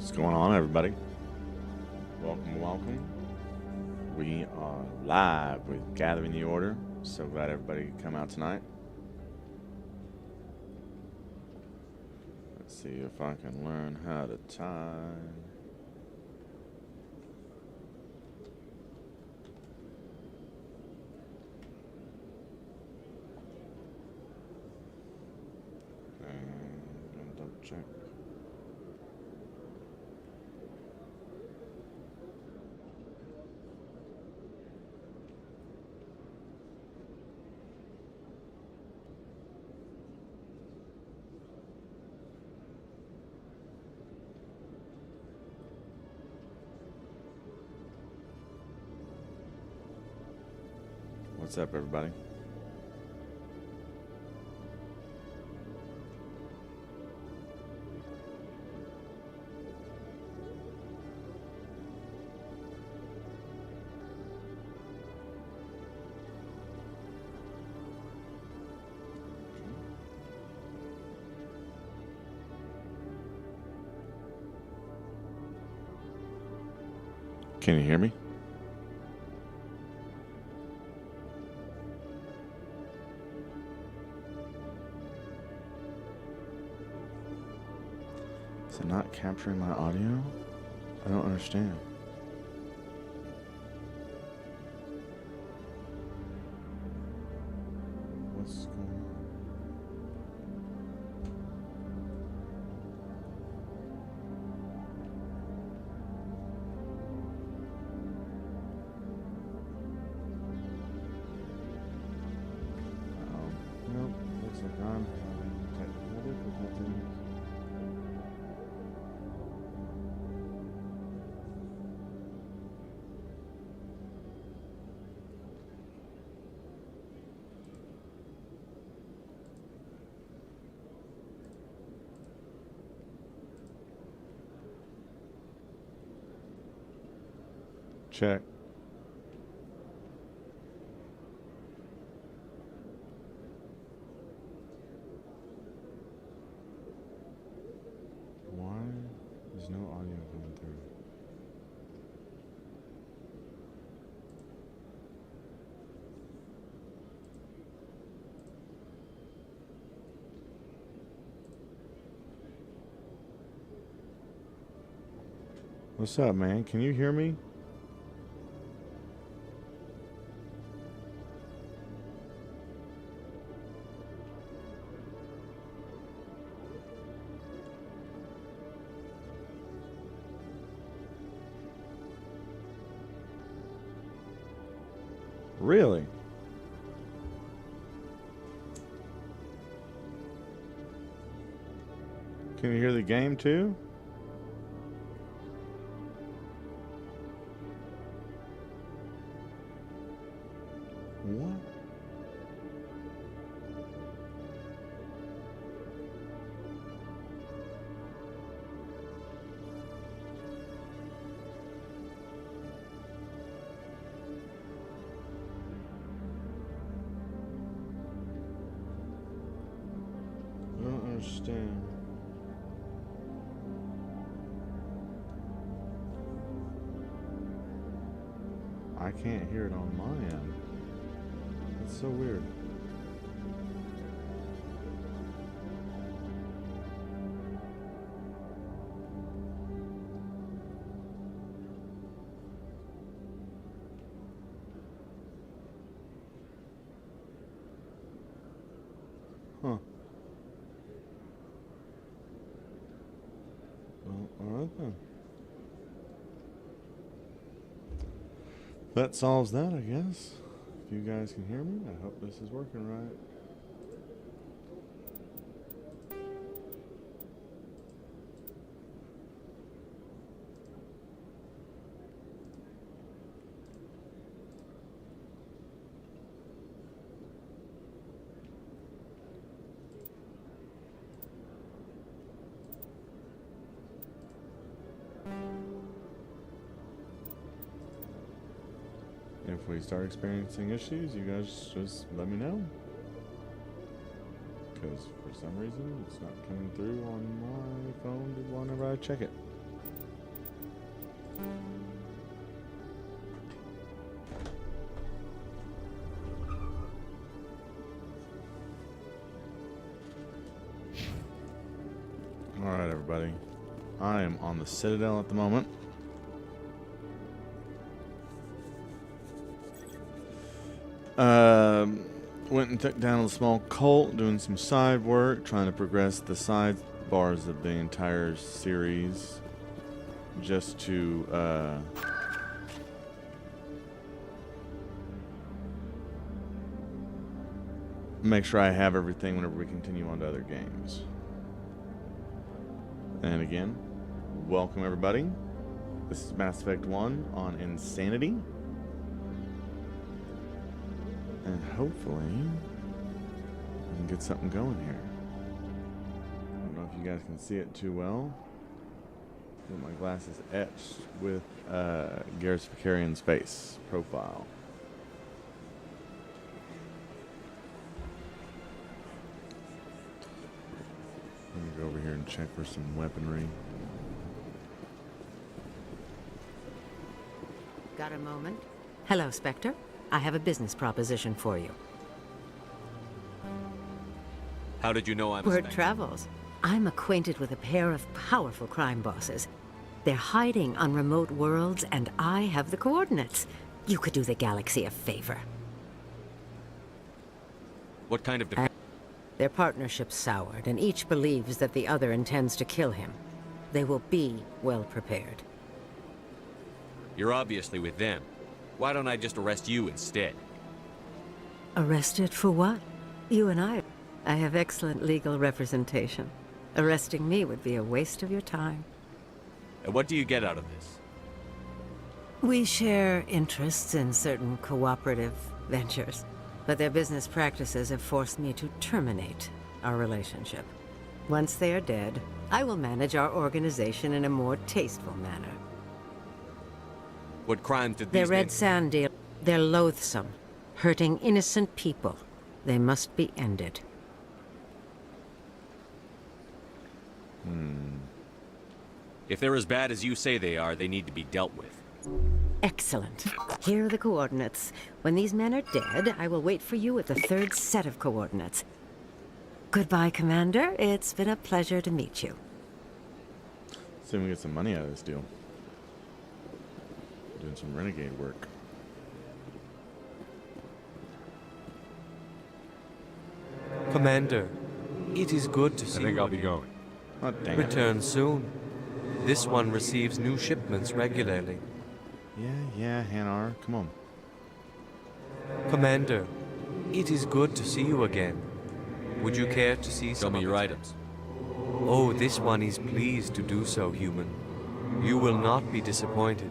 What's going on, everybody? Welcome, welcome. We are live with Gathering the Order. So glad everybody could come out tonight. Let's see if I can learn how to tie. And double check. What's up, everybody? Can you hear me? Is it not capturing my audio? I don't understand. What's going on? Nope, looks like I'm having technical difficulties. Check. Why is no audio coming through? What's up, man? Can you hear me? Really? Can you hear the game too? What? I don't understand. I can't hear it on my end. That's so weird. Huh. Well, alright then. That solves that, I guess. If you guys can hear me, I hope this is working right. If we start experiencing issues, you guys just let me know. Because for some reason, it's not coming through on my phone whenever I check it. Alright, everybody. I am on the Citadel at the moment. Went and took down a small cult, doing some side work, trying to progress the sidebars of the entire series. Just to, make sure I have everything whenever we continue on to other games. And again, welcome everybody. This is Mass Effect 1 on Insanity. And hopefully, we can get something going here. I don't know if you guys can see it too well. But my glass is etched with Garrus Vakarian's face profile. Let me go over here and check for some weaponry. Got a moment? Hello, Spectre. I have a business proposition for you. How did you know I'm Word travels. I'm acquainted with a pair of powerful crime bosses. They're hiding on remote worlds, and I have the coordinates. You could do the galaxy a favor. What kind of Their partnership's soured, and each believes that the other intends to kill him. They will be well prepared. You're obviously with them. Why don't I just arrest you instead? Arrested for what? You and I have excellent legal representation. Arresting me would be a waste of your time. And what do you get out of this? We share interests in certain cooperative ventures, but their business practices have forced me to terminate our relationship. Once they are dead, I will manage our organization in a more tasteful manner. What crimes did They're these Red men... Sand deal. They're loathsome, hurting innocent people. They must be ended. If they're as bad as you say they are, they need to be dealt with. Excellent. Here are the coordinates. When these men are dead, I will wait for you at the third set of coordinates. Goodbye, Commander. It's been a pleasure to meet you. See if we get some money out of this deal. Doing some renegade work. Commander, it is good to see you. I think I'll be going. Oh, dang it. Return soon. This one receives new shipments regularly. Yeah, Hanar. Come on. Commander, it is good to see you again. Would you care to see Show some me of your its- items. Oh, this one is pleased to do so, human. You will not be disappointed.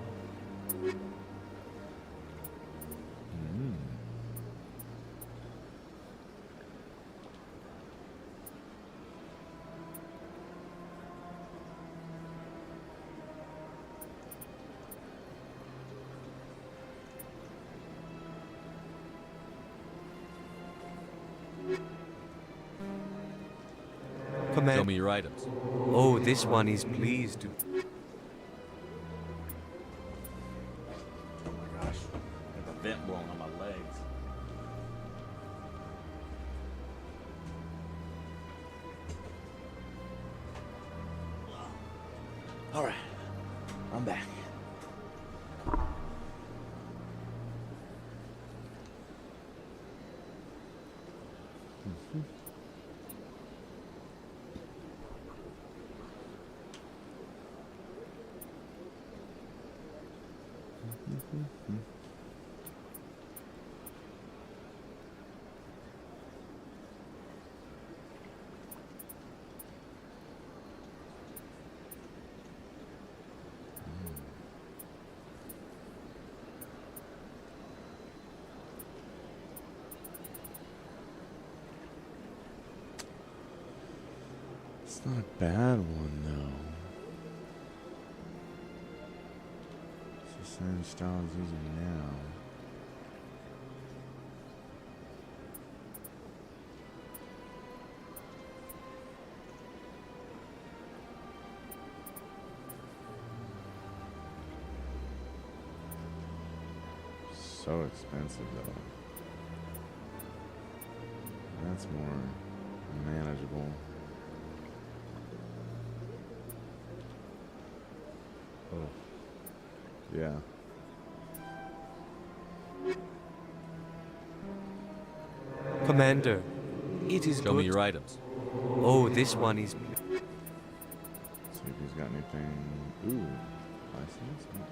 Show Commander, me your items. oh, this one is pleased to... Oh my gosh. Got the vent blowing on my legs. Alright. I'm back. It's not a bad one, though. It's the same style as using now. so expensive though. That's more manageable. Oh. Yeah. Commander, it is Show good. me your items. Oh, this one is. See if he's got anything. Ooh. License. Nice.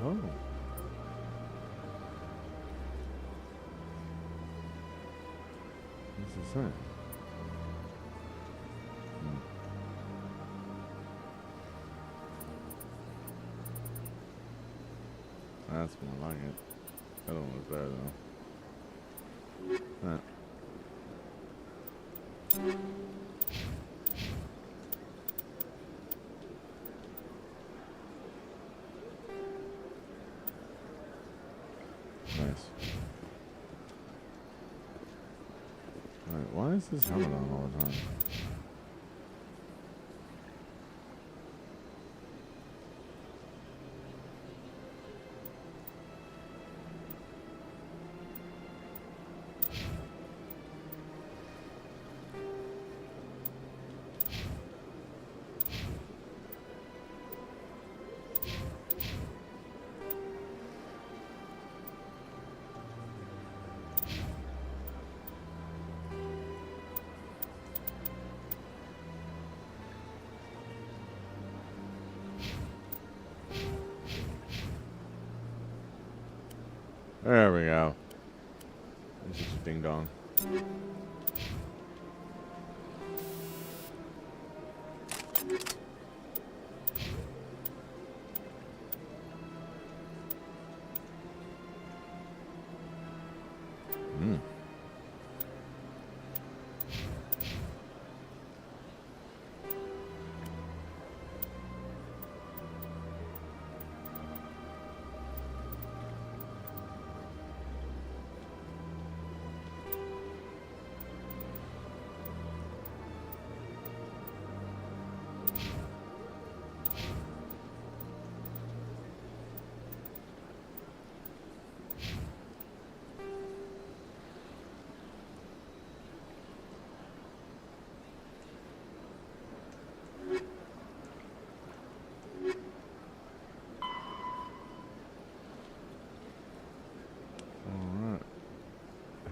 Oh. What's this say? That's more like it. That one was better though. Nice. Alright, why is this helmet on all the time? There we go. This is a ding dong. Alright.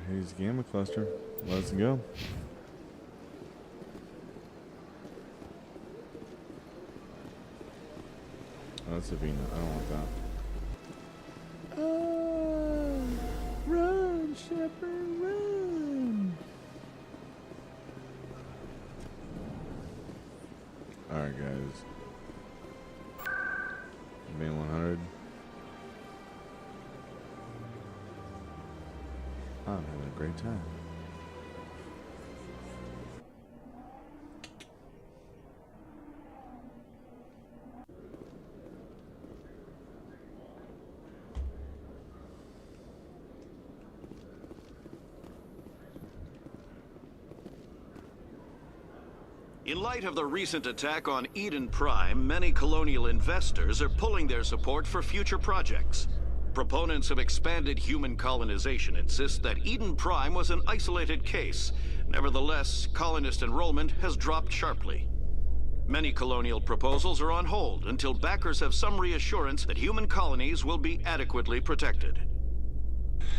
Here's Gamma Cluster. Let's go. Oh, that's Savina. I don't want that. Run, Shepard, run! Alright, guys. Being 100. I'm having a great time. In light of the recent attack on Eden Prime, many colonial investors are pulling their support for future projects. Proponents of expanded human colonization insist that Eden Prime was an isolated case. Nevertheless, colonist enrollment has dropped sharply. Many colonial proposals are on hold until backers have some reassurance that human colonies will be adequately protected.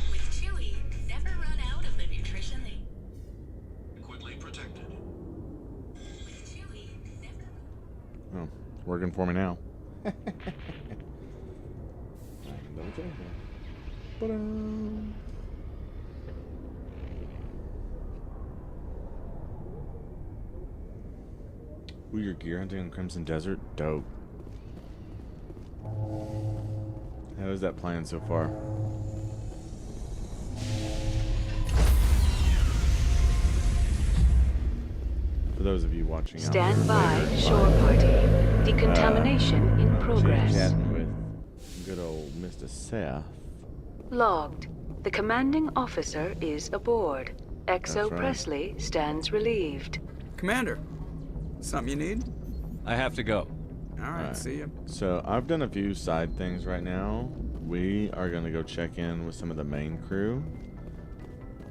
With Chewy, never run out of the nutrition they... Adequately protected. With Chewy, never... Oh, it's working for me now. Double check that. Ta-da! Ooh, you're gear hunting on Crimson Desert? Dope. How is that plan so far? For those of you watching out Stand there by, later, shore party. Decontamination in progress. chatting with good old Mr. Seth. Logged. The commanding officer is aboard. Exo right. Presley stands relieved. Commander, something you need? I have to go. All right, Alright. see ya. So I've done a few side things right now. We are going to go check in with some of the main crew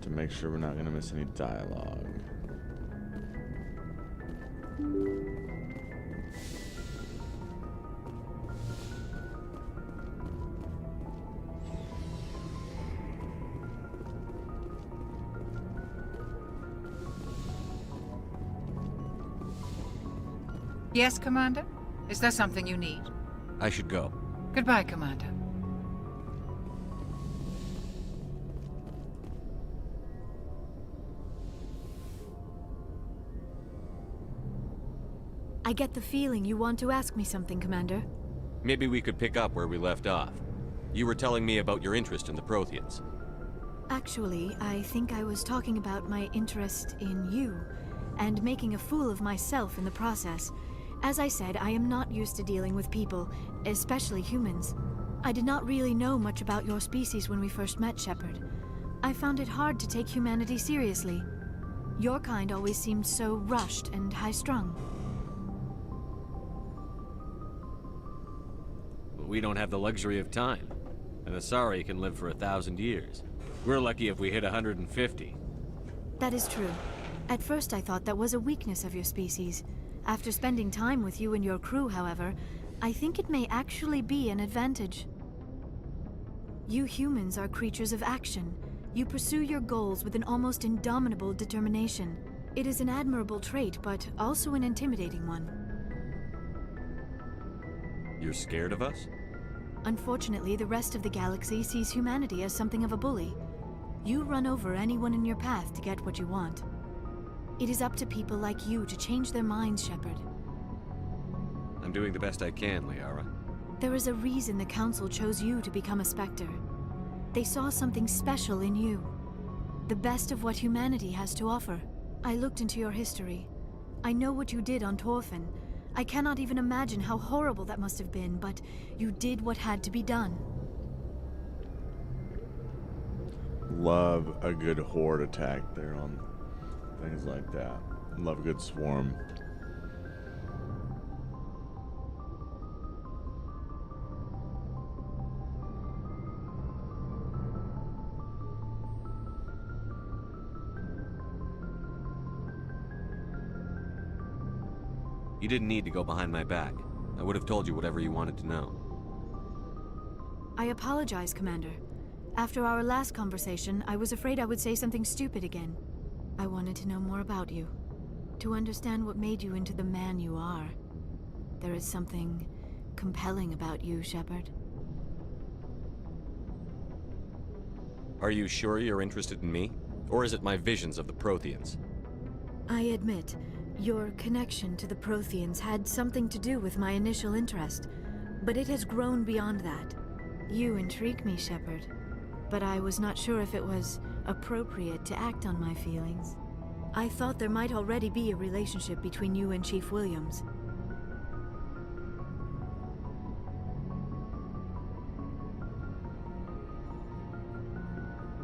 to make sure we're not going to miss any dialogue. Yes, Commander? Is there something you need? I should go. Goodbye, Commander. I get the feeling you want to ask me something, Commander. Maybe we could pick up where we left off. You were telling me about your interest in the Protheans. Actually, I think I was talking about my interest in you, and making a fool of myself in the process. As I said, I am not used to dealing with people, especially humans. I did not really know much about your species when we first met, Shepard. I found it hard to take humanity seriously. Your kind always seemed so rushed and high-strung. We don't have the luxury of time. An Asari can live for 1,000 years. We're lucky if we hit 150. That is true. At first I thought that was a weakness of your species. After spending time with you and your crew, however, I think it may actually be an advantage. You humans are creatures of action. You pursue your goals with an almost indomitable determination. It is an admirable trait, but also an intimidating one. You're scared of us? Unfortunately, the rest of the galaxy sees humanity as something of a bully. You run over anyone in your path to get what you want. It is up to people like you to change their minds, Shepard. I'm doing the best I can, Liara. There is a reason the Council chose you to become a Spectre. They saw something special in you. The best of what humanity has to offer. I looked into your history. I know what you did on Torfin. I cannot even imagine how horrible that must have been, but you did what had to be done. Love a good horde attack there on things like that. Love a good swarm. You didn't need to go behind my back. I would have told you whatever you wanted to know. I apologize, Commander. After our last conversation, I was afraid I would say something stupid again. I wanted to know more about you. To understand what made you into the man you are. There is something compelling about you, Shepard. Are you sure you're interested in me? Or is it my visions of the Protheans? I admit, your connection to the Protheans had something to do with my initial interest, but it has grown beyond that. You intrigue me, Shepard, but I was not sure if it was appropriate to act on my feelings. I thought there might already be a relationship between you and Chief Williams.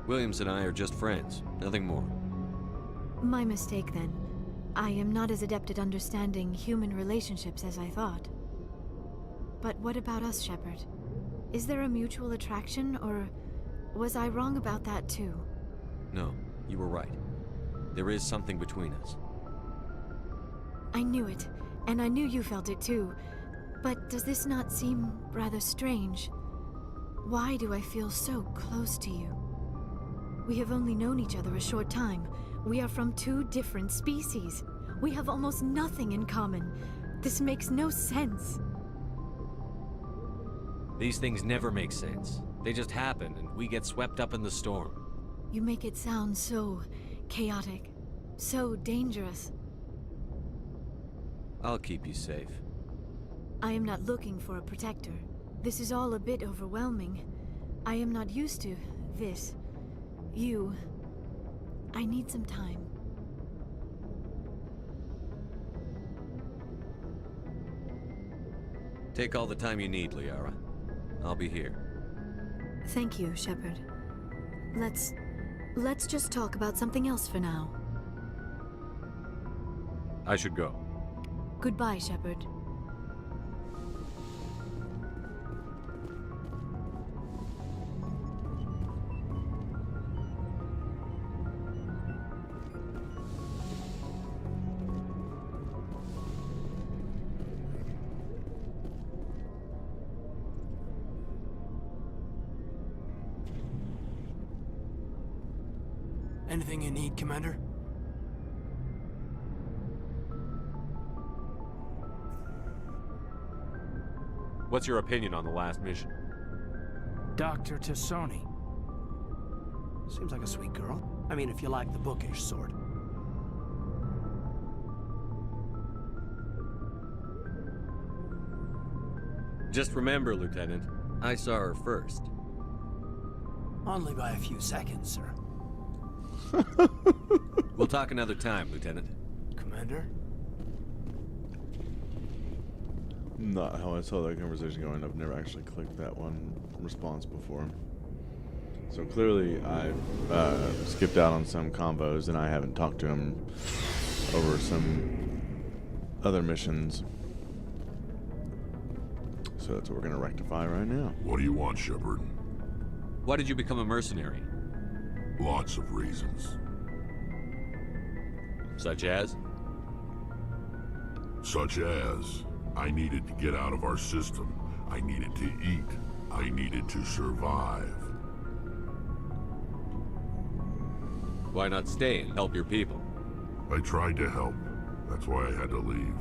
Williams and I are just friends, nothing more. My mistake, then. I am not as adept at understanding human relationships as I thought. But what about us, Shepard? Is there a mutual attraction, or was I wrong about that too? No, you were right. There is something between us. I knew it, and I knew you felt it too. But does this not seem rather strange? Why do I feel so close to you? We have only known each other a short time. We are from two different species. We have almost nothing in common. This makes no sense. These things never make sense. They just happen, and we get swept up in the storm. You make it sound so chaotic, so dangerous. I'll keep you safe. I am not looking for a protector. This is all a bit overwhelming. I am not used to this. You... I need some time. Take all the time you need, Liara. I'll be here. Thank you, Shepard. Let's let's just talk about something else for now. I should go. Goodbye, Shepard. Anything you need, Commander? What's your opinion on the last mission? Dr. T'Soni. Seems like a sweet girl. I mean, if you like the bookish sort. Just remember, Lieutenant, I saw her first. Only by a few seconds, sir. We'll talk another time, Lieutenant. Commander? Not how I saw that conversation going. I've never actually clicked that one response before. So clearly I've skipped out on some combos and I haven't talked to him over some other missions. So that's what we're gonna rectify right now. What do you want, Shepard? Why did you become a mercenary? Lots of reasons. Such as? Such as, I needed to get out of our system. I needed to eat. I needed to survive. Why not stay and help your people? I tried to help. That's why I had to leave.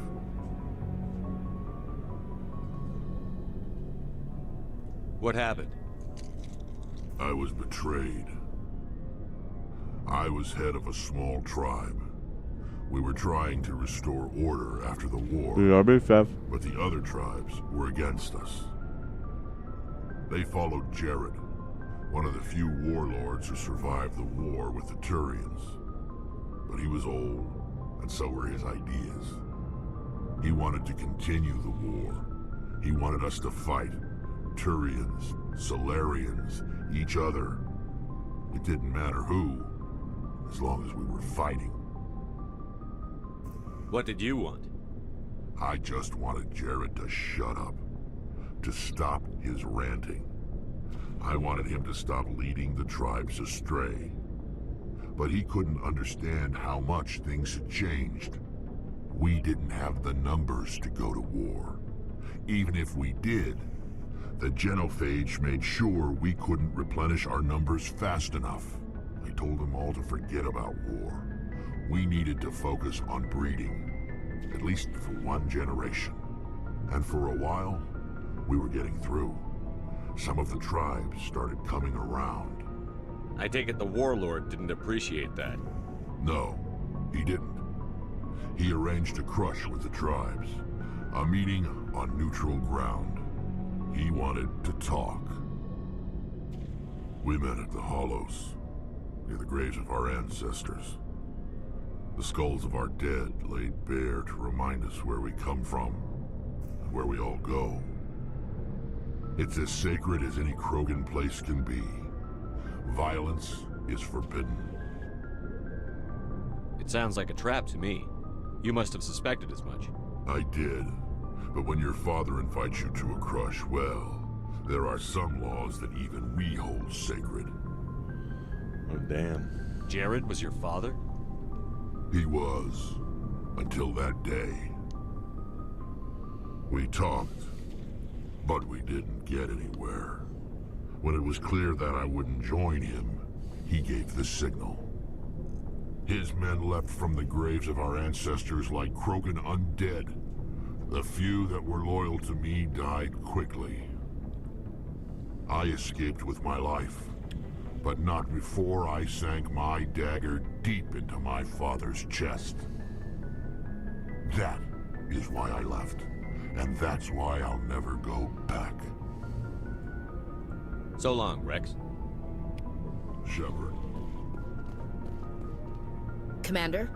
What happened? I was betrayed. I was head of a small tribe. We were trying to restore order after the war, but the other tribes were against us. They followed Jared, one of the few warlords who survived the war with the Turians. But he was old, and so were his ideas. He wanted to continue the war. He wanted us to fight. Turians, Solarians, each other. It didn't matter who, as long as we were fighting. What did you want? I just wanted Jared to shut up, to stop his ranting. I wanted him to stop leading the tribes astray. But he couldn't understand how much things had changed. We didn't have the numbers to go to war. Even if we did, the genophage made sure we couldn't replenish our numbers fast enough. I told them all to forget about war. We needed to focus on breeding, at least for one generation. And for a while, we were getting through. Some of the tribes started coming around. I take it the warlord didn't appreciate that. No, he didn't. He arranged a crush with the tribes, a meeting on neutral ground. He wanted to talk. We met at the Hollows, near the graves of our ancestors. The skulls of our dead laid bare to remind us where we come from, and where we all go. It's as sacred as any Krogan place can be. Violence is forbidden. It sounds like a trap to me. You must have suspected as much. I did. But when your father invites you to a crush, well, there are some laws that even we hold sacred. Oh, damn. Jared was your father? He was, until that day. We talked, but we didn't get anywhere. When it was clear that I wouldn't join him, he gave the signal. His men leapt from the graves of our ancestors like Krogan undead. The few that were loyal to me died quickly. I escaped with my life, but not before I sank my dagger deep into my father's chest. That is why I left, and that's why I'll never go back. So long, Rex. Shepard. Commander?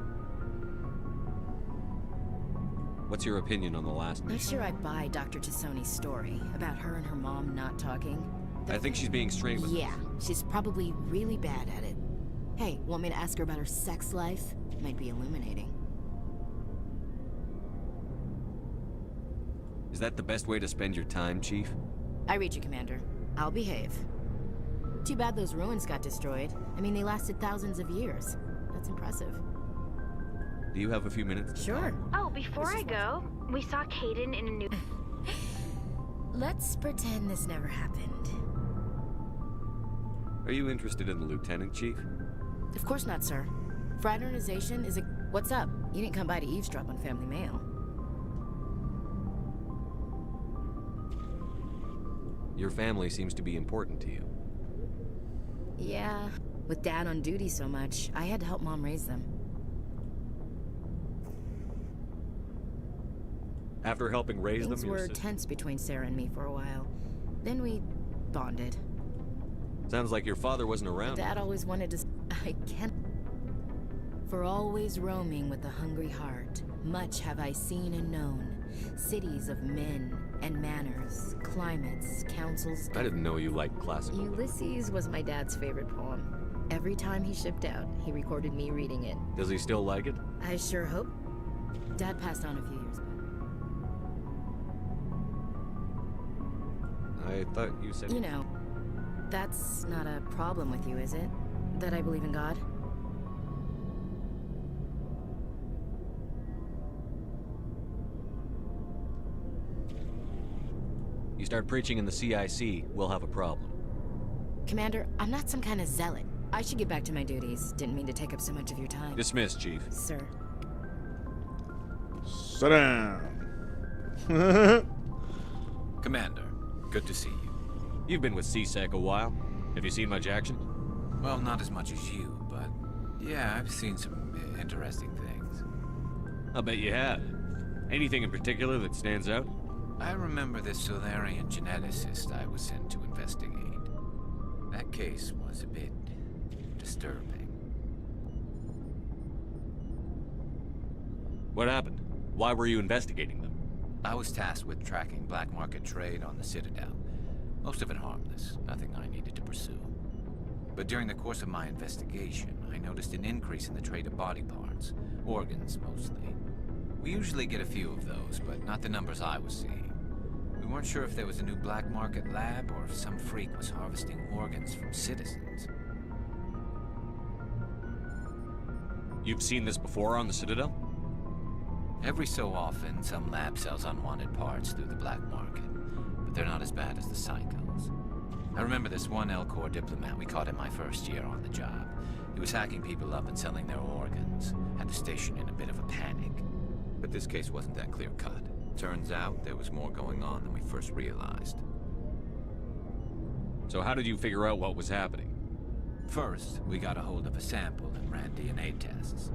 What's your opinion on the last Not mission? sure I buy Dr. T'Soni's story about her and her mom not talking. I think she's being straight with... Yeah, she's probably really bad at it. Hey, want me to ask her about her sex life? Might be illuminating. Is that the best way to spend your time, Chief? I read you, Commander. I'll behave. Too bad those ruins got destroyed. I mean, they lasted thousands of years. That's impressive. Do you have a few minutes? Sure. Oh, before I go, we saw Kaidan in a new... Let's pretend this never happened. Are you interested in the Lieutenant, Chief? Of course not, sir. Fraternization is a... What's up? You didn't come by to eavesdrop on family mail. Your family seems to be important to you. Yeah. With Dad on duty so much, I had to help Mom raise them. After helping raise Things them, were tense between Sarah and me for a while. Then we bonded. Sounds like your father wasn't around. Dad always wanted to... I can't... For always roaming with a hungry heart, much have I seen and known. Cities of men and manners, climates, councils... I didn't know you liked classical. Ulysses was my dad's favorite poem. Every time he shipped out, he recorded me reading it. Does he still like it? I sure hope. Dad passed on a few years back. I thought you said... You know, that's not a problem with you, is it? That I believe in God? You start preaching in the CIC, we'll have a problem. Commander, I'm not some kind of zealot. I should get back to my duties. Didn't mean to take up so much of your time. Dismissed, Chief. Sir. Sit down. Commander, good to see you. You've been with CSEC a while. Have you seen much action? Well, not as much as you, but yeah, I've seen some interesting things. I'll bet you have. Anything in particular that stands out? I remember this Solarian geneticist I was sent to investigate. That case was a bit disturbing. What happened? Why were you investigating them? I was tasked with tracking black market trade on the Citadel. Most of it harmless, nothing I needed to pursue. But during the course of my investigation, I noticed an increase in the trade of body parts, organs mostly. We usually get a few of those, but not the numbers I was seeing. We weren't sure if there was a new black market lab or if some freak was harvesting organs from citizens. You've seen this before on the Citadel? Every so often, some lab sells unwanted parts through the black market, but they're not as bad as the Psychos. I remember this one Elcor diplomat we caught in my first year on the job. He was hacking people up and selling their organs. Had the station in a bit of a panic. But this case wasn't that clear-cut. Turns out there was more going on than we first realized. So how did you figure out what was happening? First, we got a hold of a sample and ran DNA tests.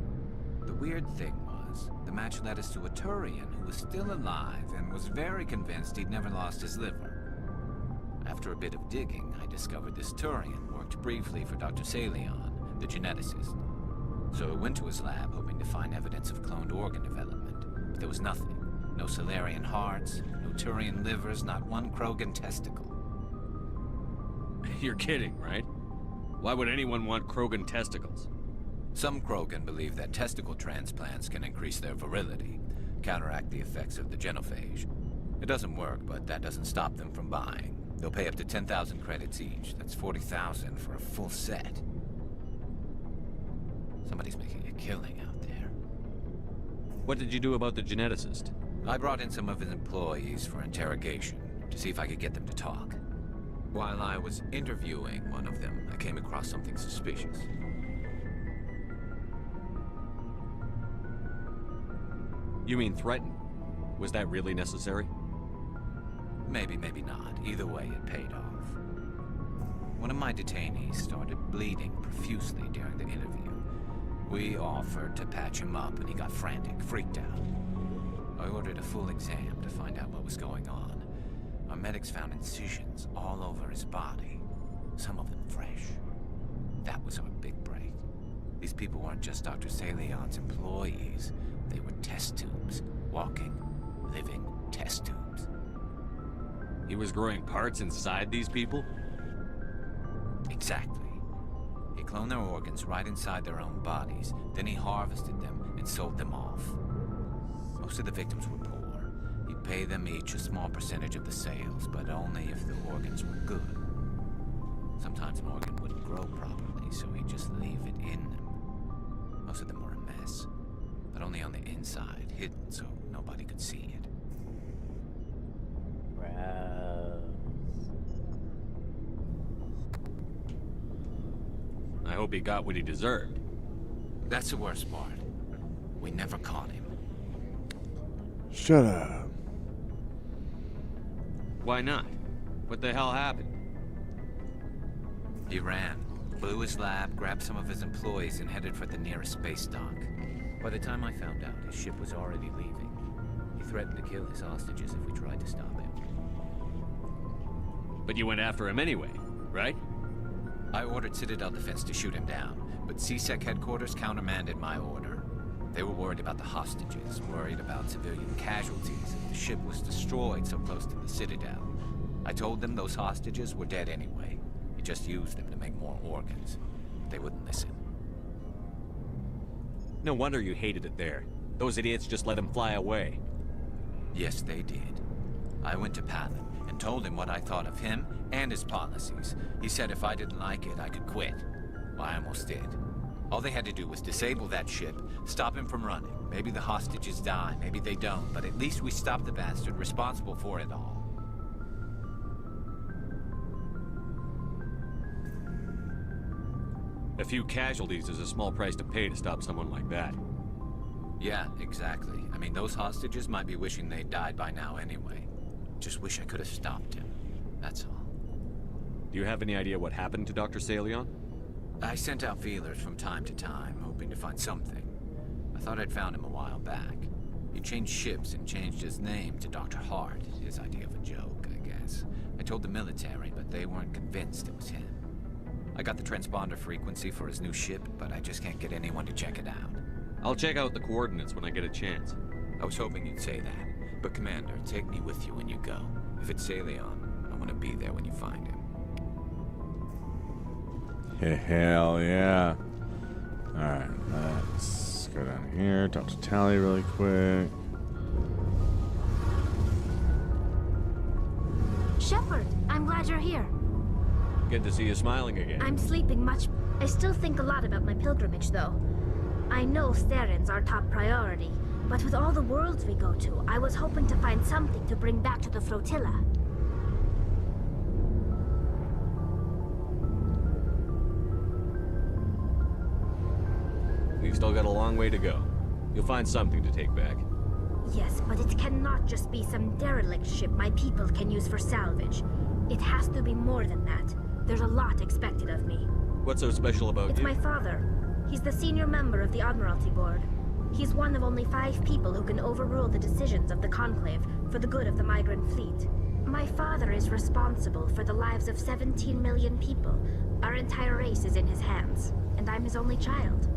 The weird thing was, the match led us to a Turian who was still alive and was very convinced he'd never lost his liver. After a bit of digging, I discovered this Turian worked briefly for Dr. Salion, the geneticist. So I went to his lab hoping to find evidence of cloned organ development, but there was nothing. No Solarian hearts, no Turian livers, not one Krogan testicle. You're kidding, right? Why would anyone want Krogan testicles? Some Krogan believe that testicle transplants can increase their virility, counteract the effects of the genophage. It doesn't work, but that doesn't stop them from buying. They'll pay up to 10,000 credits each. That's 40,000 for a full set. Somebody's making a killing out there. What did you do about the geneticist? I brought in some of his employees for interrogation, to see if I could get them to talk. While I was interviewing one of them, I came across something suspicious. You mean threaten? Was that really necessary? Maybe, maybe not. Either way, it paid off. One of my detainees started bleeding profusely during the interview. We offered to patch him up, and he got frantic, freaked out. I ordered a full exam to find out what was going on. Our medics found incisions all over his body, some of them fresh. That was our big break. These people weren't just Dr. Salion's employees. They were test tubes. Walking, living test tubes. He was growing parts inside these people? Exactly. He clone their organs right inside their own bodies. Then he harvested them and sold them off. Most of the victims were poor. He'd pay them each a small percentage of the sales, but only if the organs were good. Sometimes an organ wouldn't grow properly, so he'd just leave it in them. Most of them were a mess, but only on the inside, hidden so nobody could see it. I hope he got what he deserved. That's the worst part. We never caught him. Shut up. Why not? What the hell happened? He ran, blew his lab, grabbed some of his employees, and headed for the nearest space dock. By the time I found out, his ship was already leaving. He threatened to kill his hostages if we tried to stop him. But you went after him anyway, right? I ordered Citadel Defense to shoot him down, but CSEC headquarters countermanded my order. They were worried about the hostages, worried about civilian casualties if the ship was destroyed so close to the Citadel. I told them those hostages were dead anyway. He just used them to make more organs. They wouldn't listen. No wonder you hated it there. Those idiots just let him fly away. Yes, they did. I went to Palin and told him what I thought of him and his policies. He said if I didn't like it, I could quit. Well, I almost did. All they had to do was disable that ship, stop him from running. Maybe the hostages die, maybe they don't, but at least we stopped the bastard responsible for it all. A few casualties is a small price to pay to stop someone like that. Yeah, exactly. I mean, those hostages might be wishing they'd died by now anyway. Just wish I could have stopped him. That's all. Do you have any idea what happened to Dr. Saleon? I sent out feelers from time to time, hoping to find something. I thought I'd found him a while back. He changed ships and changed his name to Dr. Hart, his idea of a joke, I guess. I told the military, but they weren't convinced it was him. I got the transponder frequency for his new ship, but I just can't get anyone to check it out. I'll check out the coordinates when I get a chance. I was hoping you'd say that. But Commander, take me with you when you go. If it's Saleon, I want to be there when you find him. Hell yeah. Alright, let's go down here, talk to Tali really quick. Shepard, I'm glad you're here. Good to see you smiling again. I'm sleeping much. I still think a lot about my pilgrimage, though. I know Theron's our top priority, but with all the worlds we go to, I was hoping to find something to bring back to the flotilla. We've still got a long way to go. You'll find something to take back. Yes, but it cannot just be some derelict ship my people can use for salvage. It has to be more than that. There's a lot expected of me. What's so special about It's you? my father. He's the senior member of the Admiralty Board. He's one of only 5 people who can overrule the decisions of the Conclave for the good of the migrant fleet. My father is responsible for the lives of 17 million people. Our entire race is in his hands, and I'm his only child.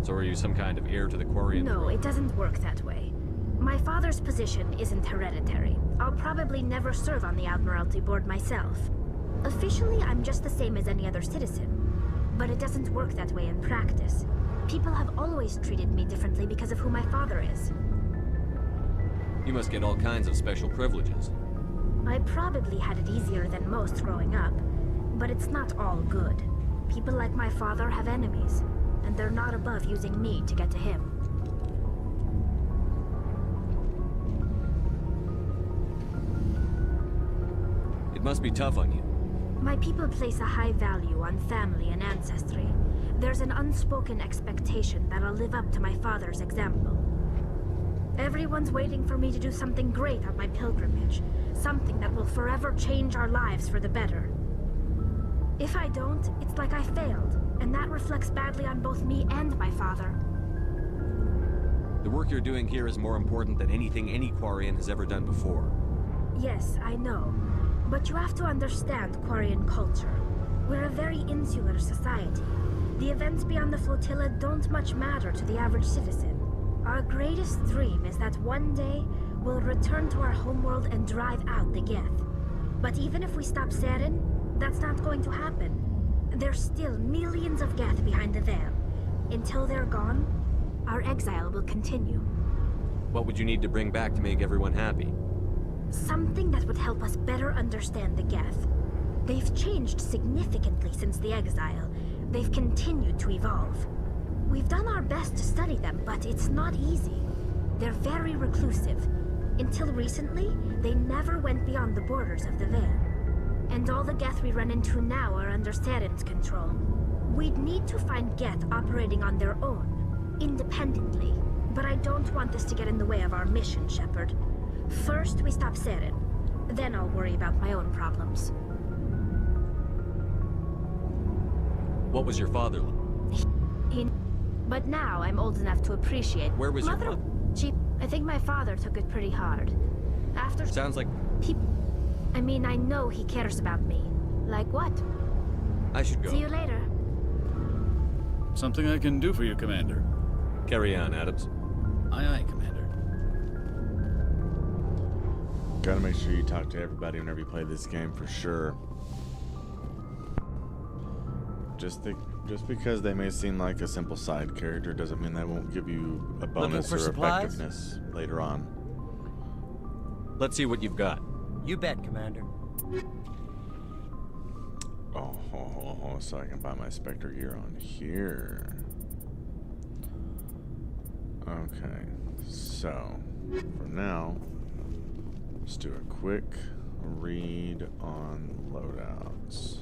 So are you some kind of heir to the Quarian No, throne? it doesn't work that way. My father's position isn't hereditary. I'll probably never serve on the Admiralty Board myself. Officially, I'm just the same as any other citizen. But it doesn't work that way in practice. People have always treated me differently because of who my father is. You must get all kinds of special privileges. I probably had it easier than most growing up, but it's not all good. People like my father have enemies, and they're not above using me to get to him. It must be tough on you. My people place a high value on family and ancestry. There's an unspoken expectation that I'll live up to my father's example. Everyone's waiting for me to do something great on my pilgrimage, something that will forever change our lives for the better. If I don't, it's like I failed, and that reflects badly on both me and my father. The work you're doing here is more important than anything any Quarian has ever done before. Yes, I know. But you have to understand Quarian culture. We're a very insular society. The events beyond the flotilla don't much matter to the average citizen. Our greatest dream is that one day we'll return to our homeworld and drive out the Geth. But even if we stop Saren, that's not going to happen. There's still millions of Geth behind the veil. Until they're gone, our exile will continue. What would you need to bring back to make everyone happy? Something that would help us better understand the Geth. They've changed significantly since the exile. They've continued to evolve. We've done our best to study them, but it's not easy. They're very reclusive. Until recently, they never went beyond the borders of the Veil. And all the Geth we run into now are under Saren's control. We'd need to find Geth operating on their own, independently. But I don't want this to get in the way of our mission, Shepard. First, we stop Saren. Then I'll worry about my own problems. What was your father like? But now I'm old enough to appreciate... Where was your mother? I think my father took it pretty hard. After... Sounds like... I mean, I know he cares about me. Like what? I should go. See you later. Something I can do for you, Commander. Carry on, Adams. Aye, aye, Commander. Gotta make sure you talk to everybody whenever you play this game for sure. Just because they may seem like a simple side character doesn't mean that won't give you a bonus or effectiveness later on. Let's see what you've got. You bet, Commander. Oh, so I can buy my Spectre gear on here. Okay, so for now, let's do a quick read on loadouts.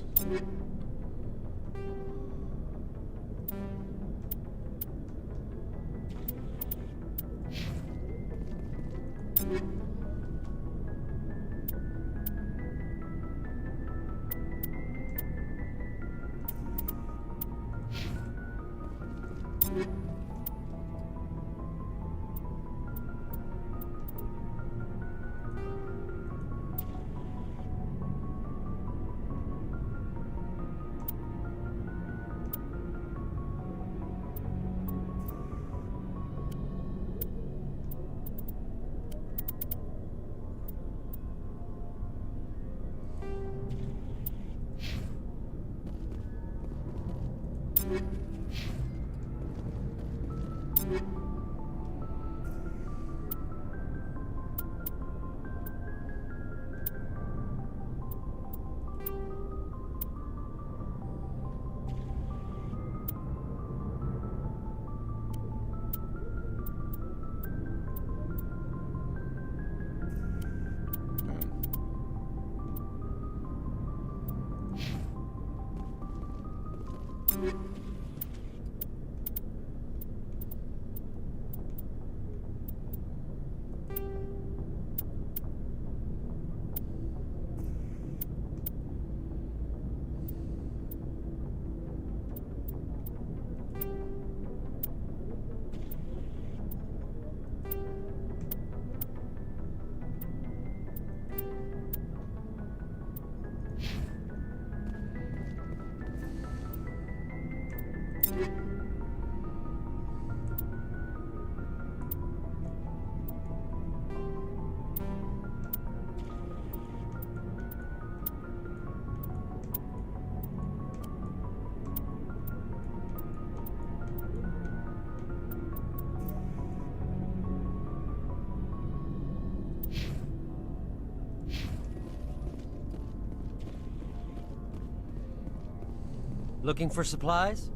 Looking for supplies?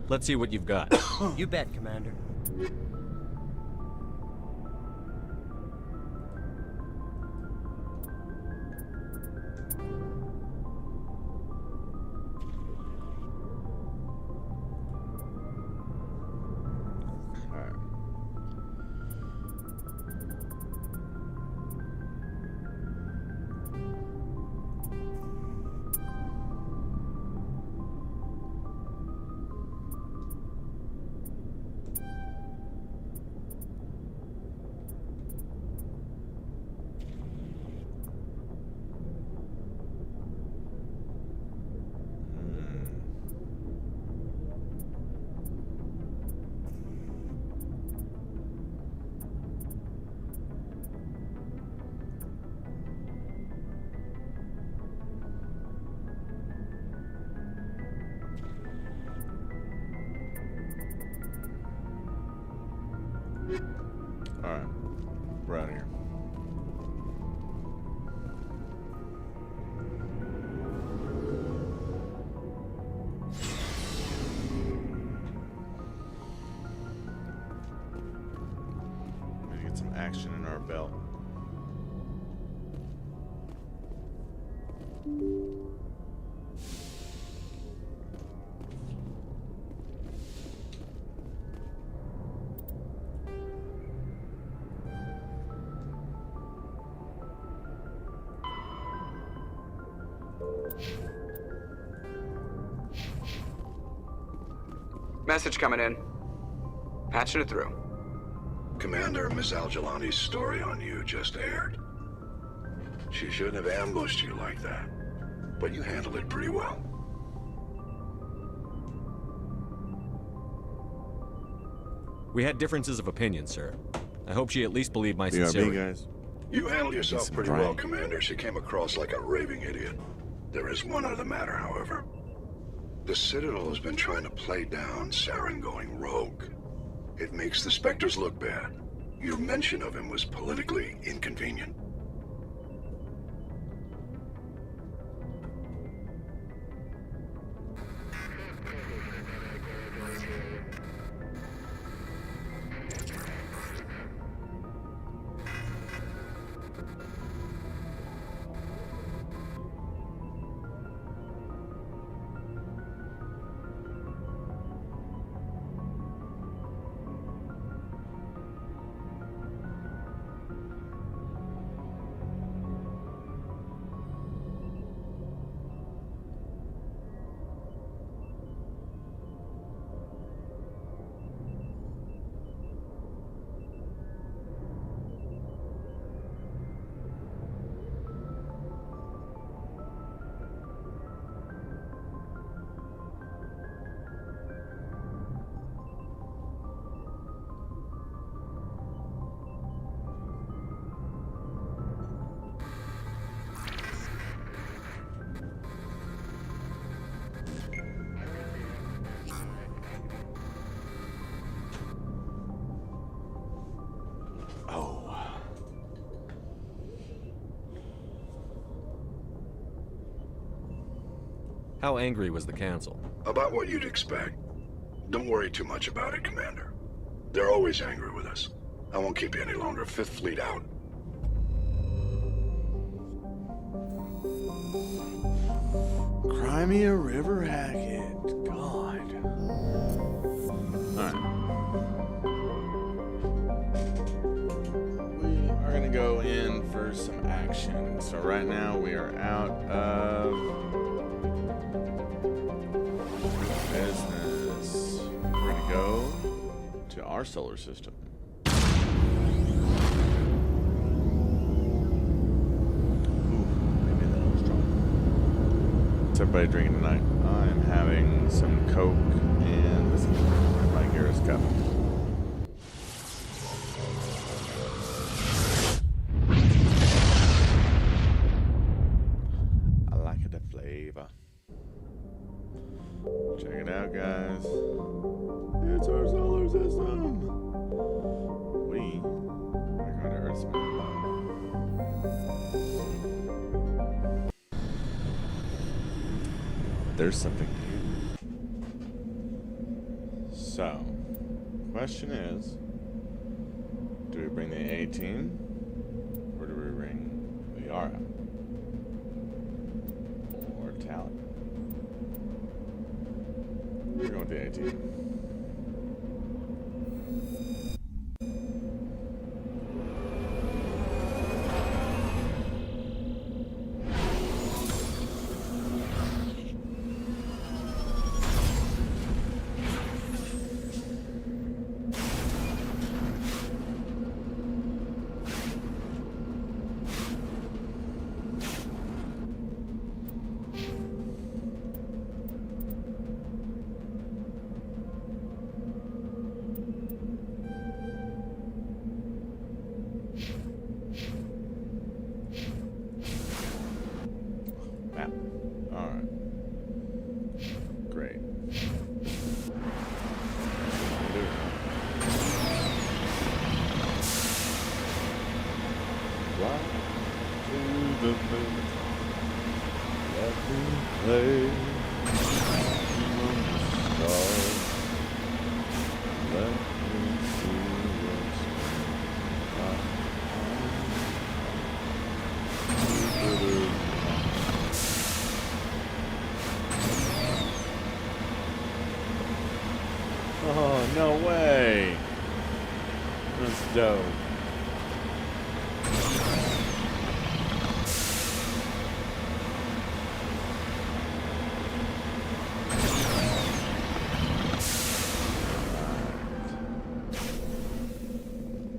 Let's see what you've got. You bet, Commander. belt. Message coming in. Patching it through. Commander, Miss Al-Jalani's story on you just aired. She shouldn't have ambushed you like that, but you handled it pretty well. We had differences of opinion, sir. I hope she at least believed my BRB, sincerity. guys. You handled yourself Some pretty dry. well, Commander. She came across like a raving idiot. There is one other matter, however. The Citadel has been trying to play down Saren going rogue. It makes the Spectres look bad. Your mention of him was politically inconvenient. How angry was the Council? About what you'd expect. Don't worry too much about it, Commander. They're always angry with us. I won't keep you any longer. Fifth Fleet out. Crimea River Hackett. God. Alright. We are going to go in for some action. So right now we are out of business. We're going to go to our solar system. What's everybody drinking tonight? I'm having some Coke and whiskey by Garrett's Cup. I like the flavor. Check it out, guys. It's our solar system. We are going to Earth's moon. There's something here. So, question is, do we bring the A-Team or do we bring the Yara or Talon? We're going with the A-Team. Map. Alright. Great. Fly to the moon. Let me play among the stars. Let me see what's Oh, no way. That's dope.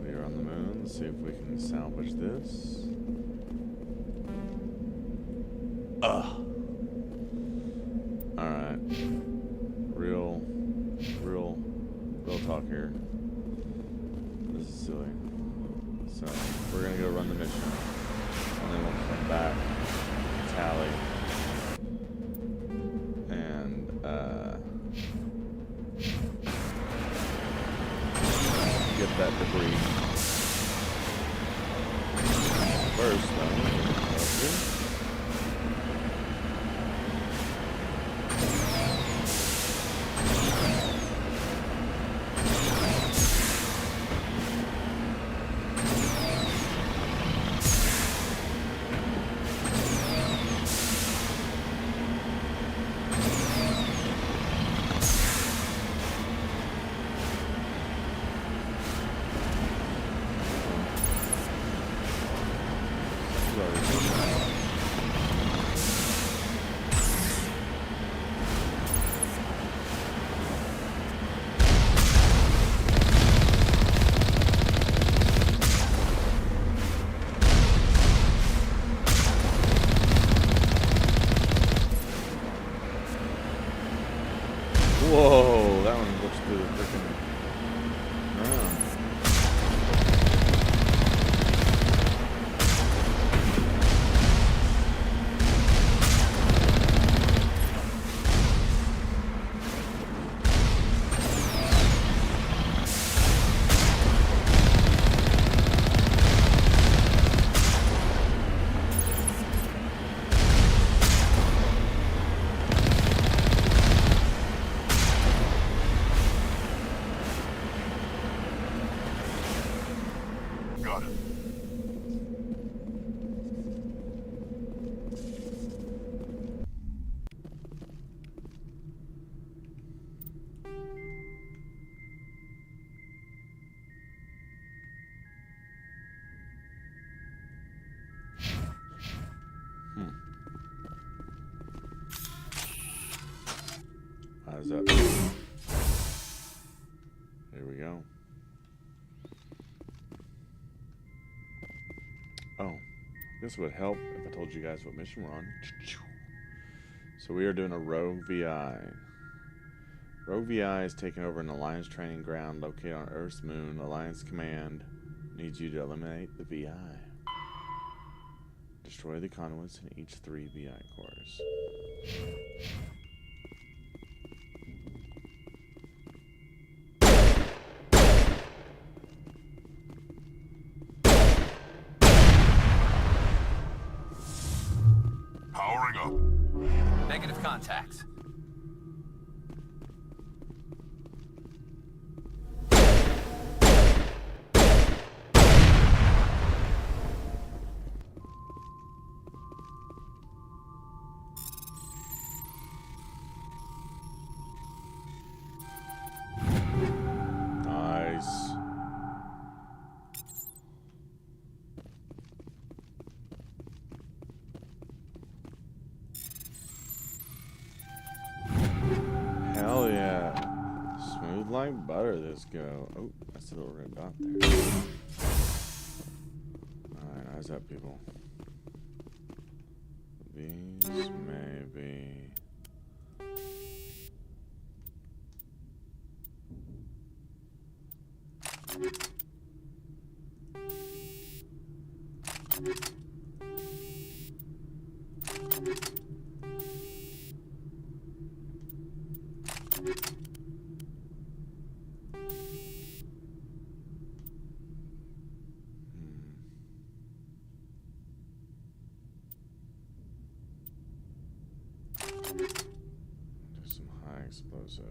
We are on the moon. Let's see if we can salvage this. Alright. Real talk here. This is silly. So, we're gonna go run the mission. And then we'll come back, tally, and, get that debris. First, though, whoa, that one looks through the freaking ground. Got it. How's that? Here we go. Oh, this would help if I told you guys what mission we're on. So we are doing a Rogue VI. Rogue VI is taking over an Alliance training ground located on Earth's moon. Alliance Command needs you to eliminate the VI. Destroy the conduits in each 3 VI cores. Powering up. Negative contacts. Nice. Hell yeah. Smooth like butter, this go. Oh, that's a little red dot there. Alright, how's that, people? These may be... Do some high explosive.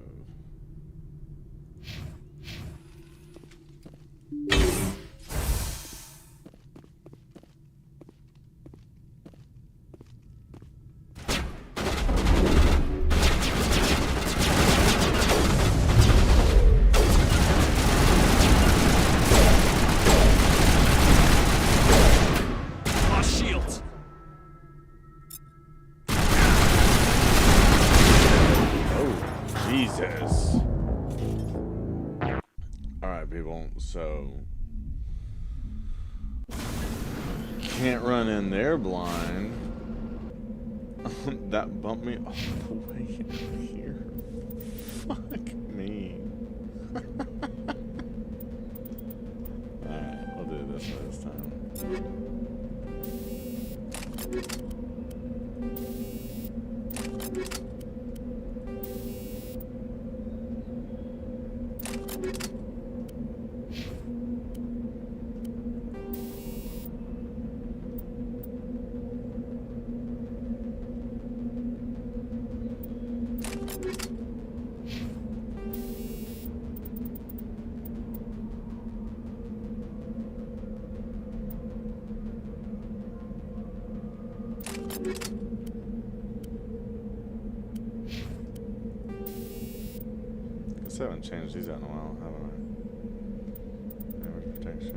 Jesus. Alright, people, so can't run in there blind. That bumped me all the way out here. Fuck me. Alright, I'll do it this way this time. I haven't changed these out in a while, haven't I? Damage protection.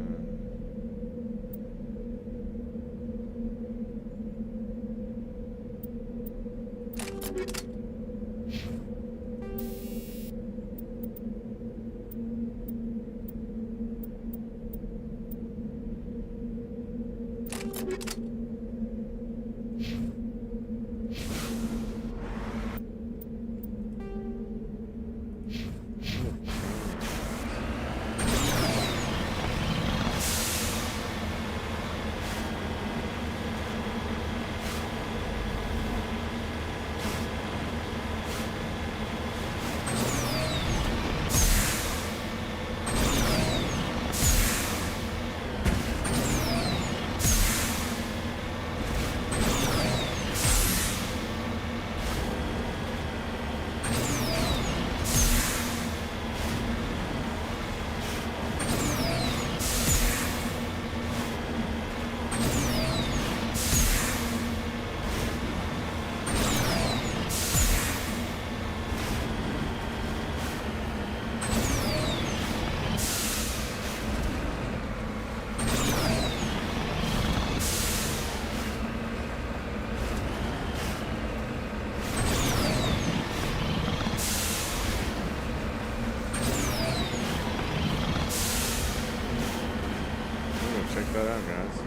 Check that out, guys.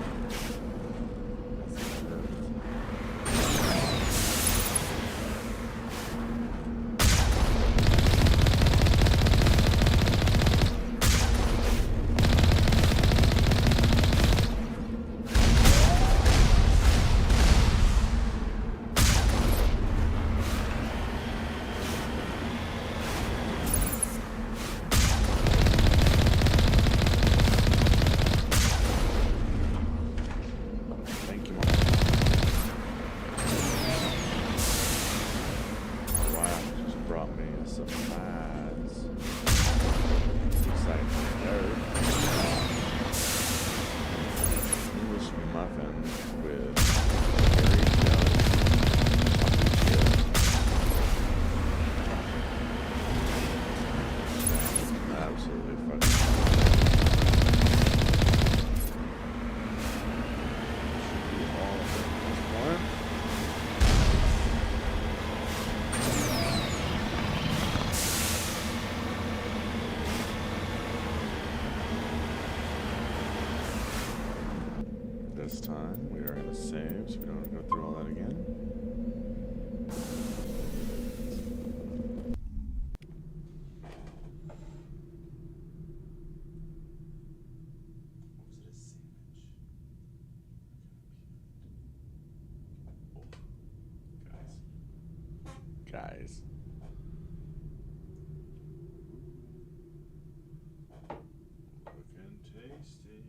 This time we are going to save so we don't have to go through all that again. Guys. Looking tasty.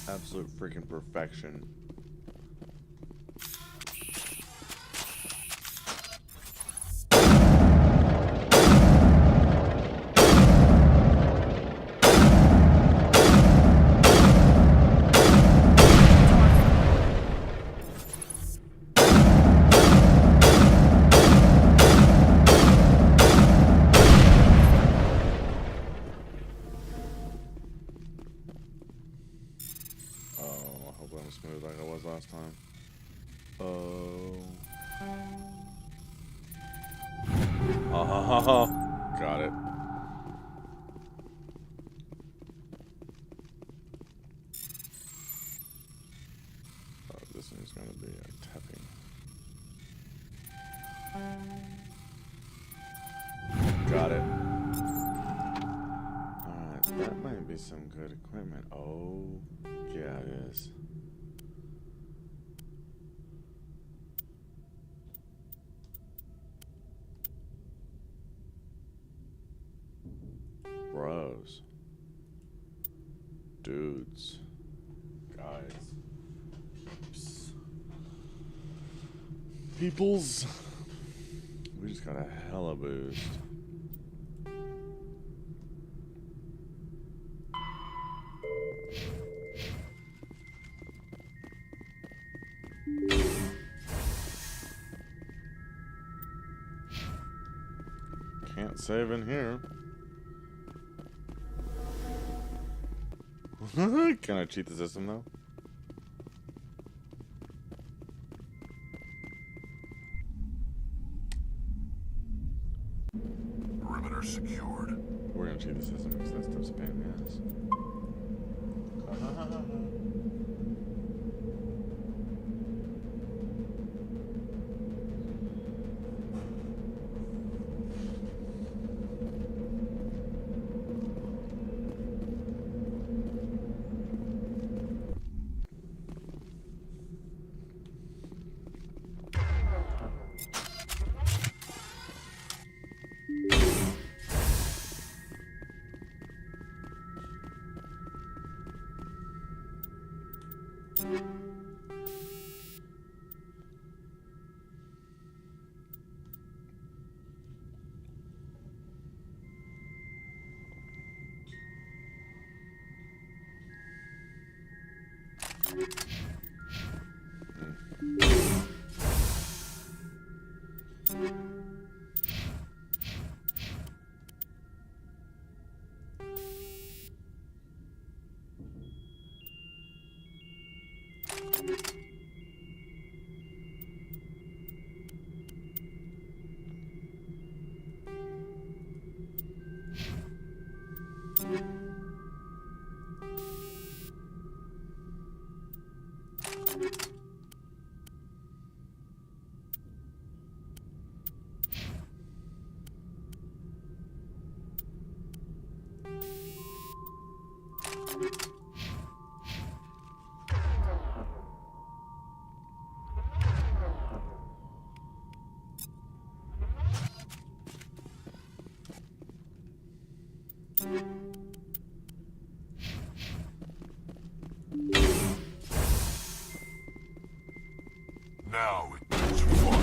Absolute freaking perfection. Oh, got it. Oh, this one's gonna be a tapping. Got it. Alright, that might be some good equipment. Oh, yeah, it is. Bros. Dudes. Guys. Peeps. Peoples. We just got a hella boost. Can't save in here. Can I cheat the system though? Perimeter secured. We're gonna cheat the system because that stuff's a pain in the ass. Now it gets fun.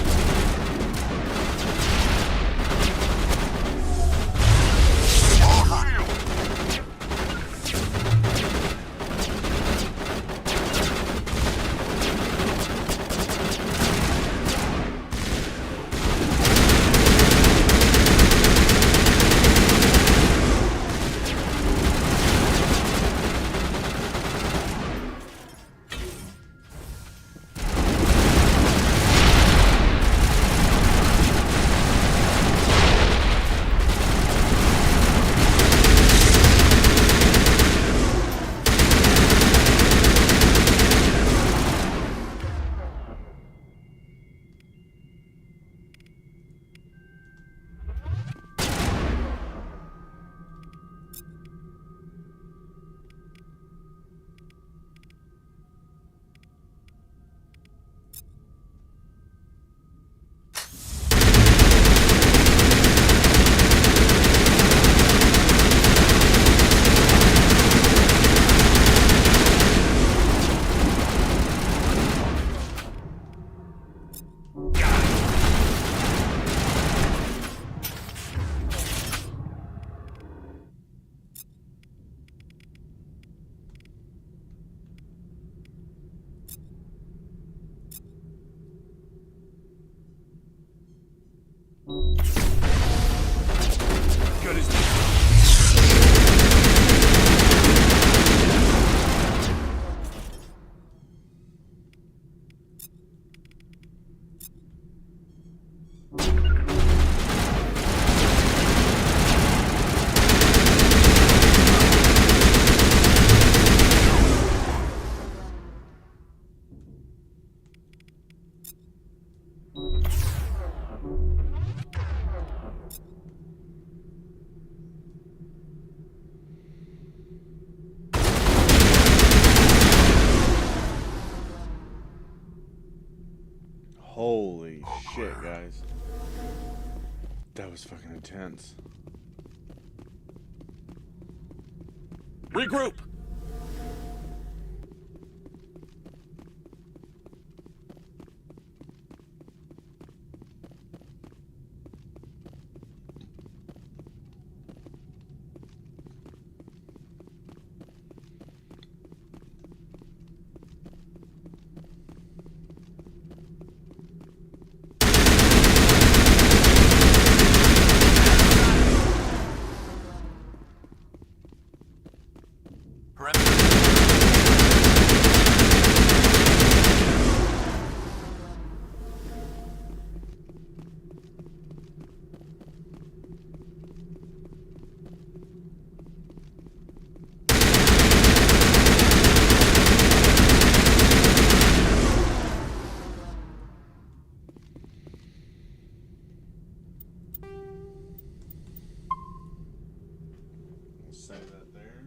Good as That was fucking intense. Regroup! Say that there.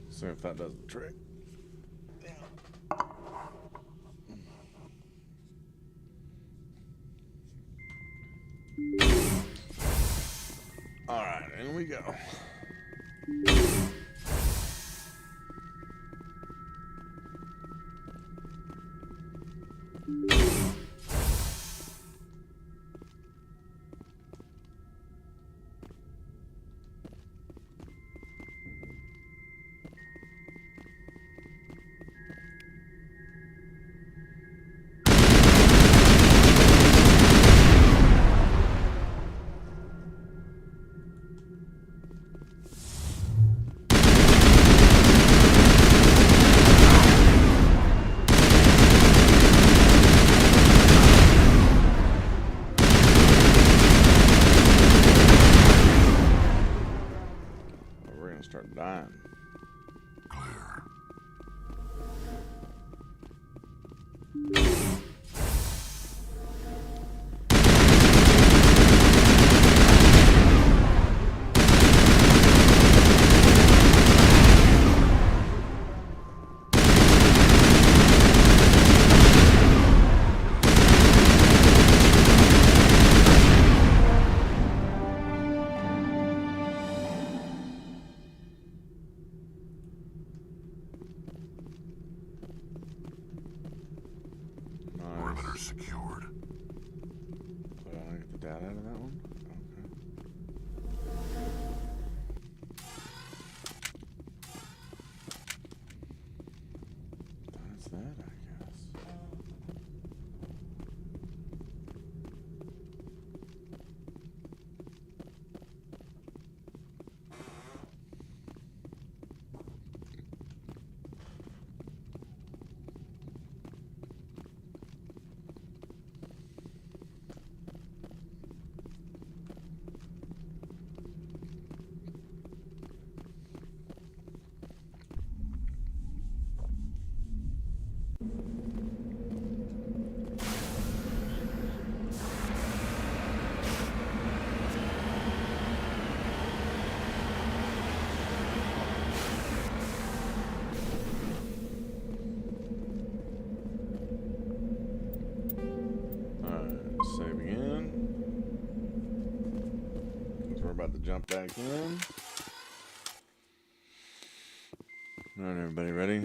See if that does the trick. All right, in we go. We're gonna start dying. Claire. Perimeter secured. So I want to get the data out of that one. Okay. That's that, I guess. Save again. Because we're about to jump back in. Alright, everybody ready?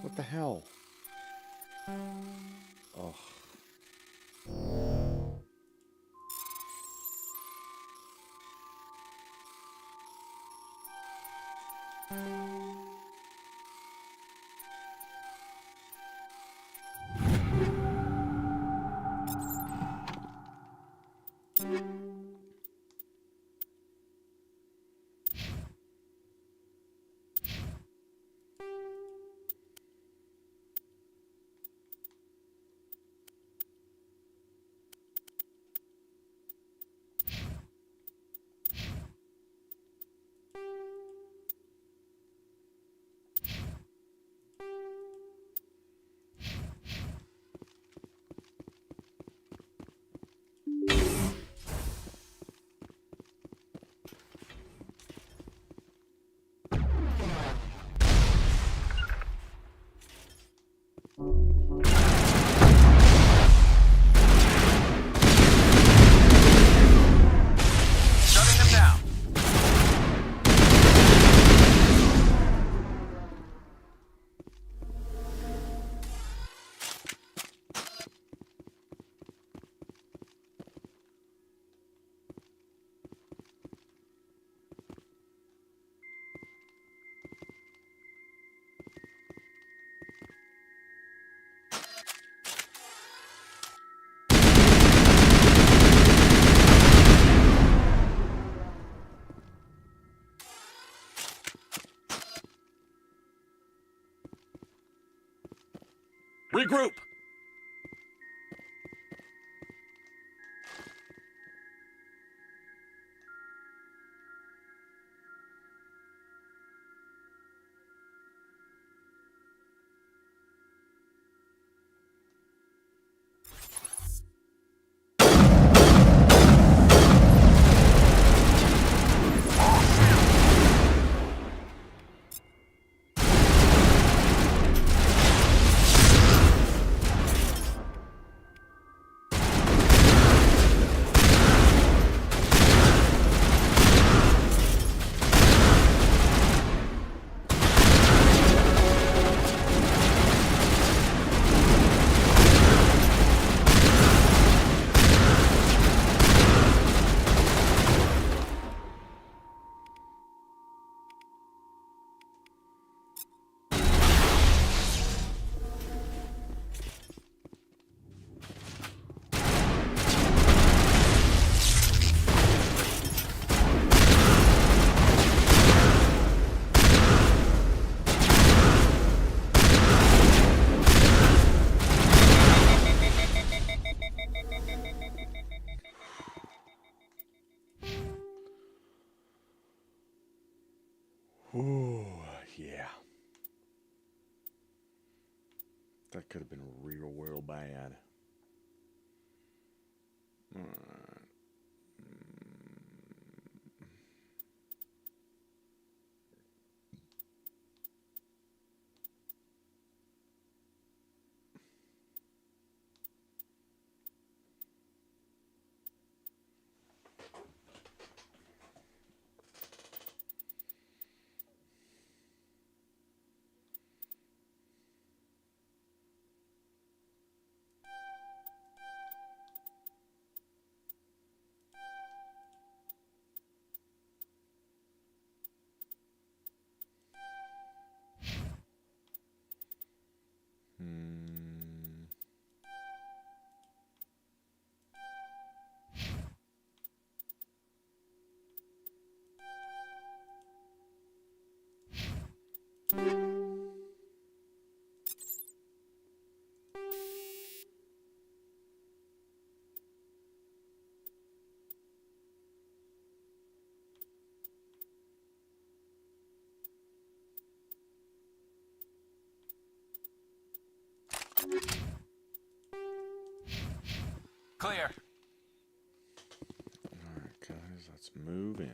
What the hell? Oh. Regroup! Ooh, yeah. That could have been real bad. Alright. Clear. Alright, guys, let's move in.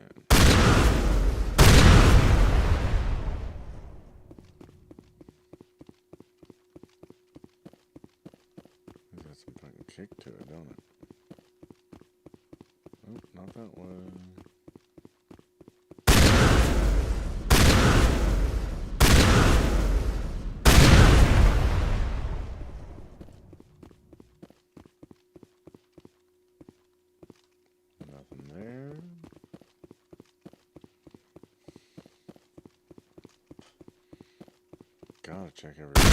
It's got some fucking kick to it, don't it? Oh, not that way. Gotta check everything.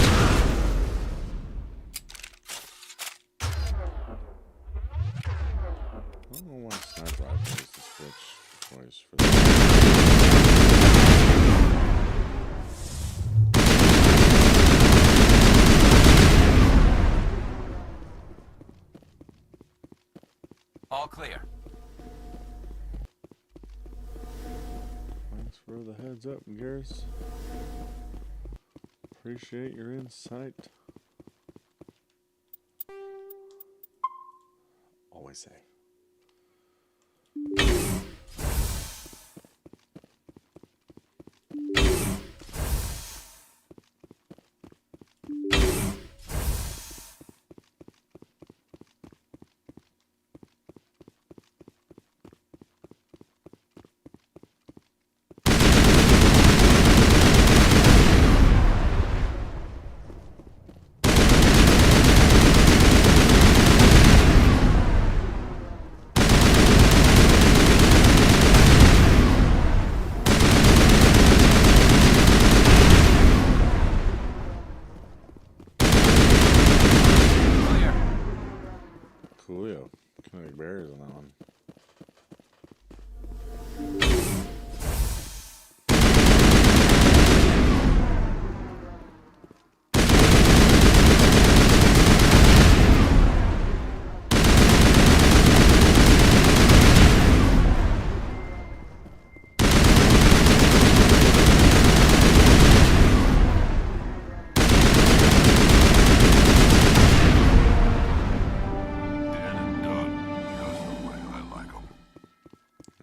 I don't know why sniper rifle is the switch choice for this. All clear. Thanks for the heads up, Garrus. Appreciate your insight. Always say. Coolio. Kinetic barriers on that one.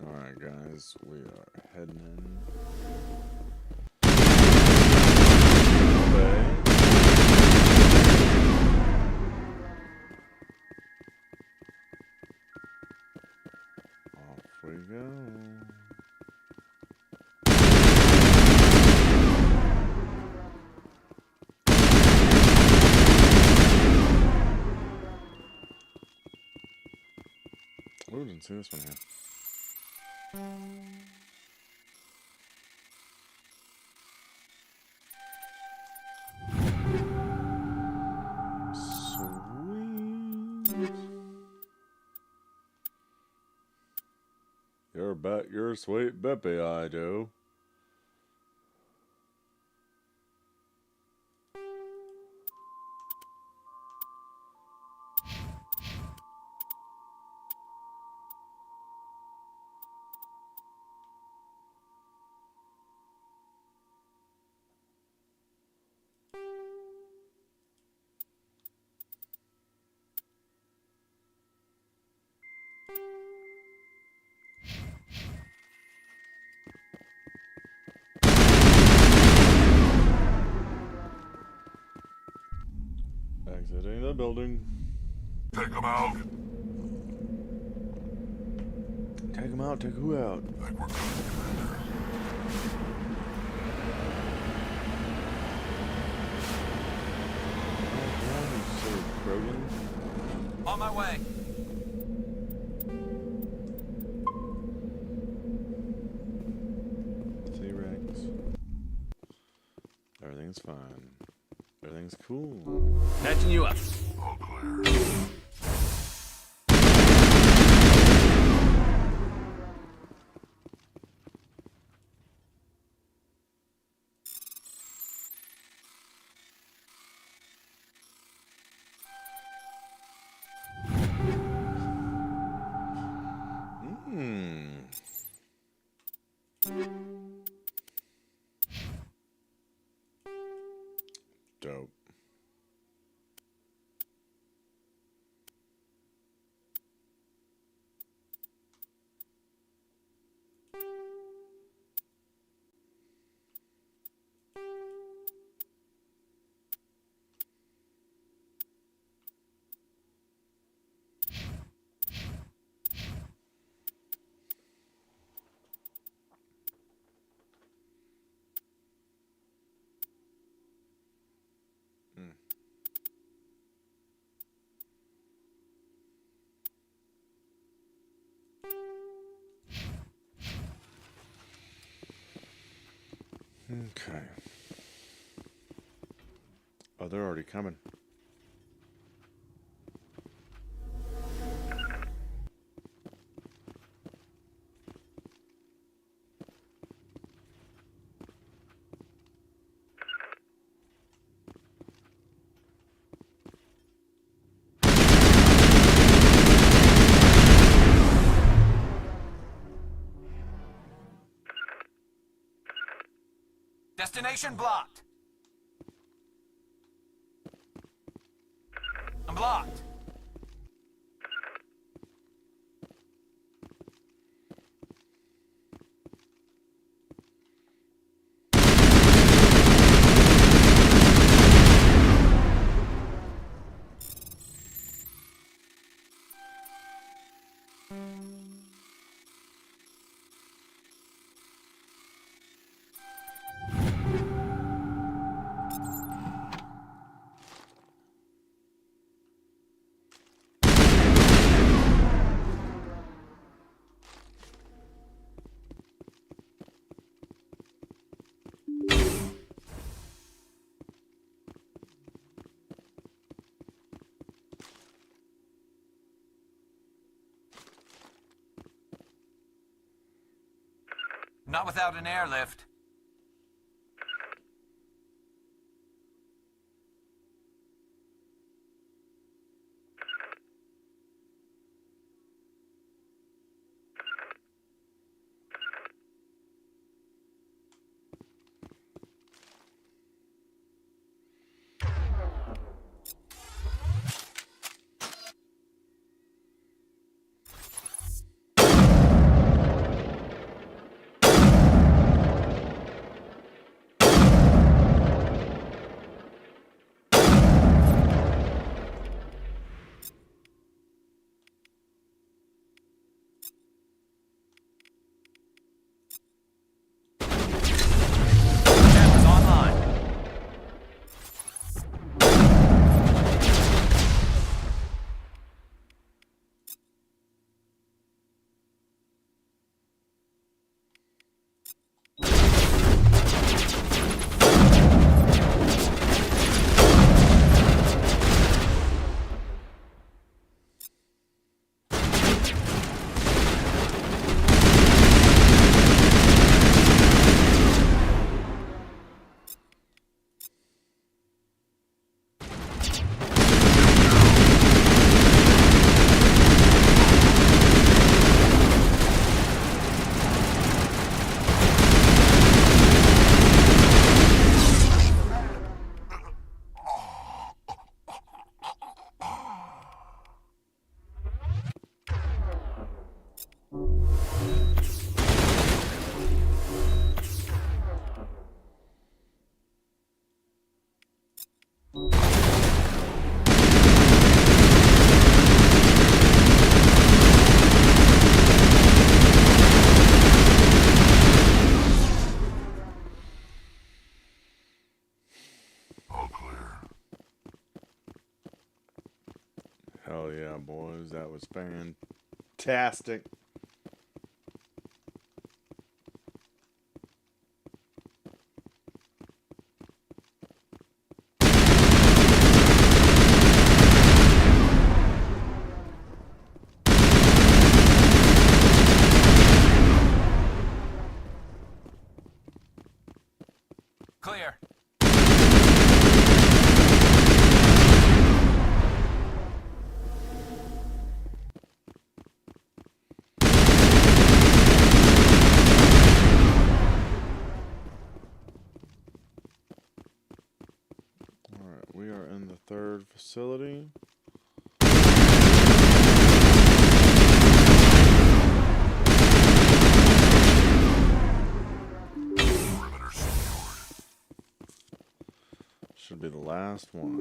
Alright guys, we are heading in. Bay. Off we go. Ooh, didn't see this one here. Sweet. You're sweet Beppy, I do. Exiting the building. Take him out. Take him out. Take who out? Like we're coming, Commander. Krogan. On my way. T-Rex. Everything's fine. Everything's cool. Patching you up. All clear. Dope. Okay. Oh, they're already coming. Destination blocked. I'm blocked. Not without an airlift. Hell yeah, boys. That was fantastic. Clear. Alright, we are in the third facility. Should be the last one.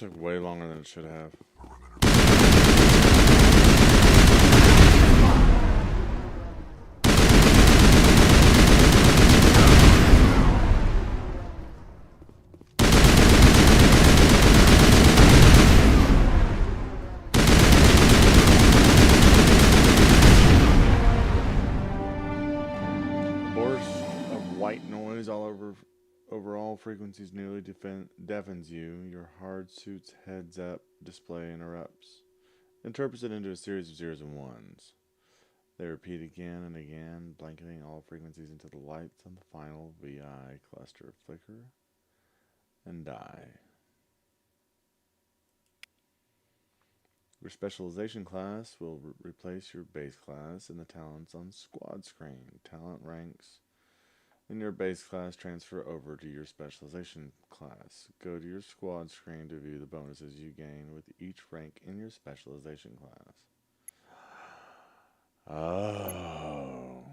Took way longer than it should have. Overall frequencies nearly deafens you. Your hard suit's heads up display interrupts. Interprets it into a series of zeros and ones. They repeat again and again, blanketing all frequencies until the lights on the final VI cluster flicker and die. Your specialization class will replace your base class in the talents on squad screen. Talent ranks in your base class transfer over to your specialization class. Go to your squad screen to view the bonuses you gain with each rank in your specialization class. Oh.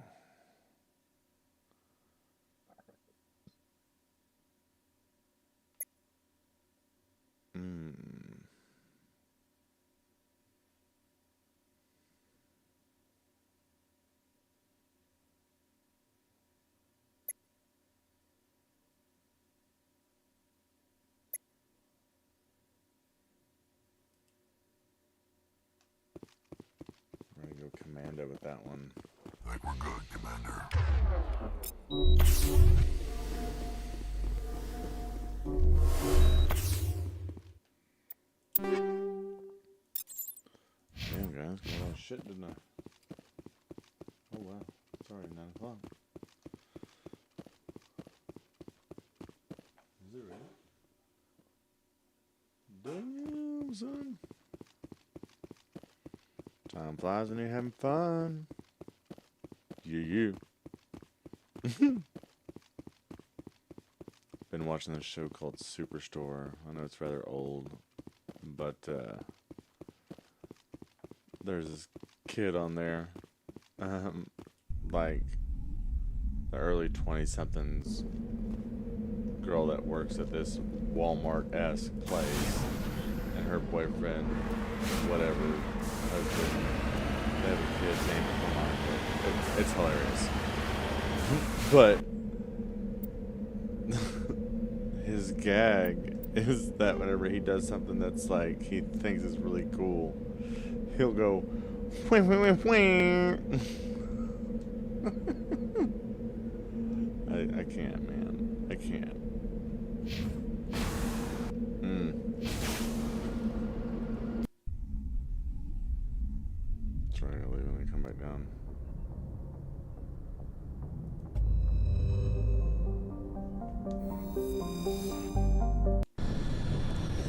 Go commando with that one. I think we're good, Commander. Damn guys, got a lot of shit, didn't I? Oh wow, it's already 9 o'clock. Is it really? Damn, son. Time flies when you're having fun. You. Been watching this show called Superstore. I know it's rather old, but there's this kid on there, like the early 20-somethings girl that works at this Walmart-esque place, and her boyfriend, whatever, husband, they have a kid named Monica. It's hilarious. But his gag is that whenever he does something that's like he thinks is really cool, he'll go wing wing wing wing. I can't, man. I can't. Trying to leave and then come back down.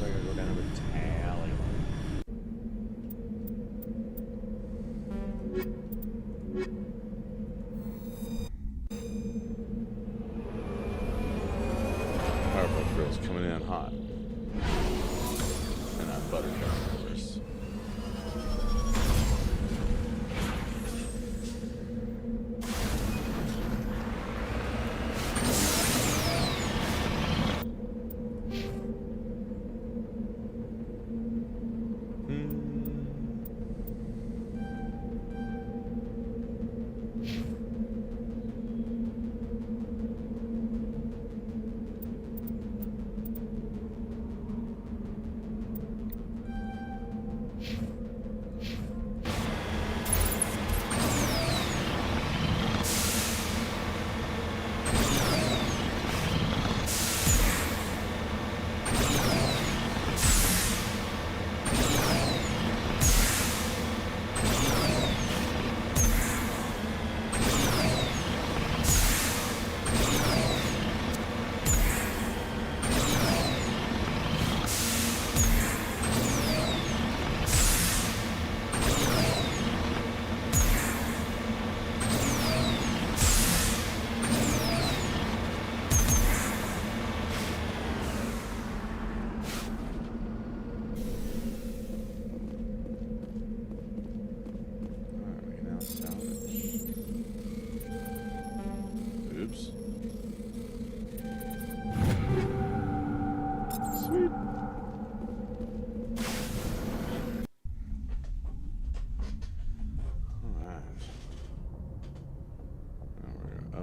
I gotta go down to the tally. Powerpuff Girls coming in hot. And I'm Buttercup, of course.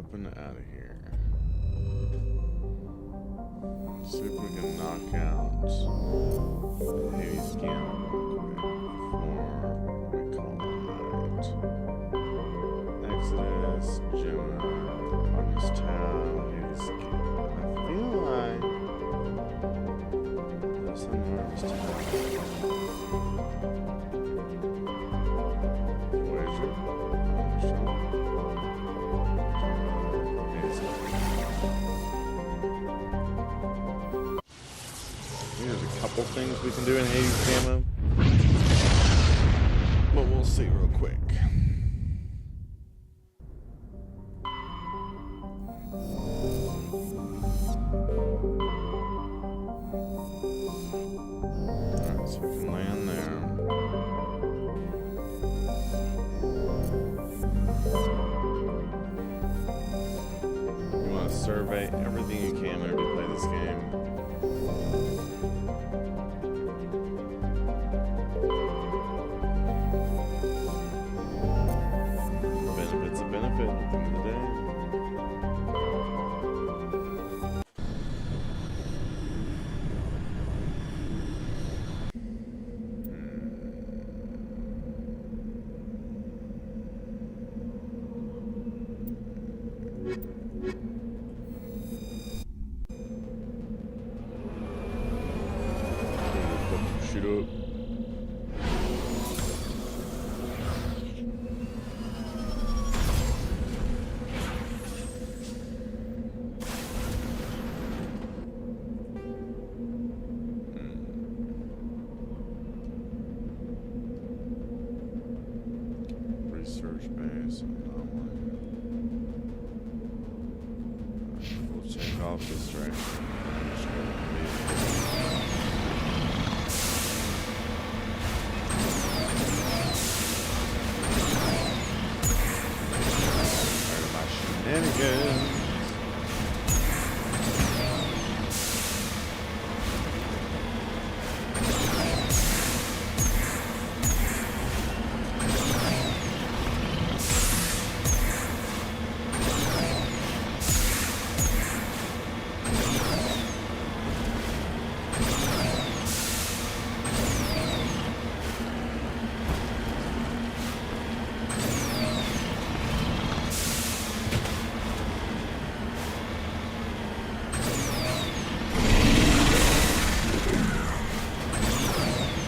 hopping out of here. See if we can knock out the Hades Gamma before we call it night. Exodus, Gemma, Harvest Town, Hades Gamma. I feel like there's some Harvest Town. Voyager, There's a couple things we can do in Hades Gamma, but we'll see real quick. Alright, so we can land there. You want to survey everything you can whenever you play this game. Benefit's a benefit at the end of the day. Shoot up. Research base. We'll check off this direction. Shenanigans.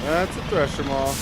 That's a Thresher Maw.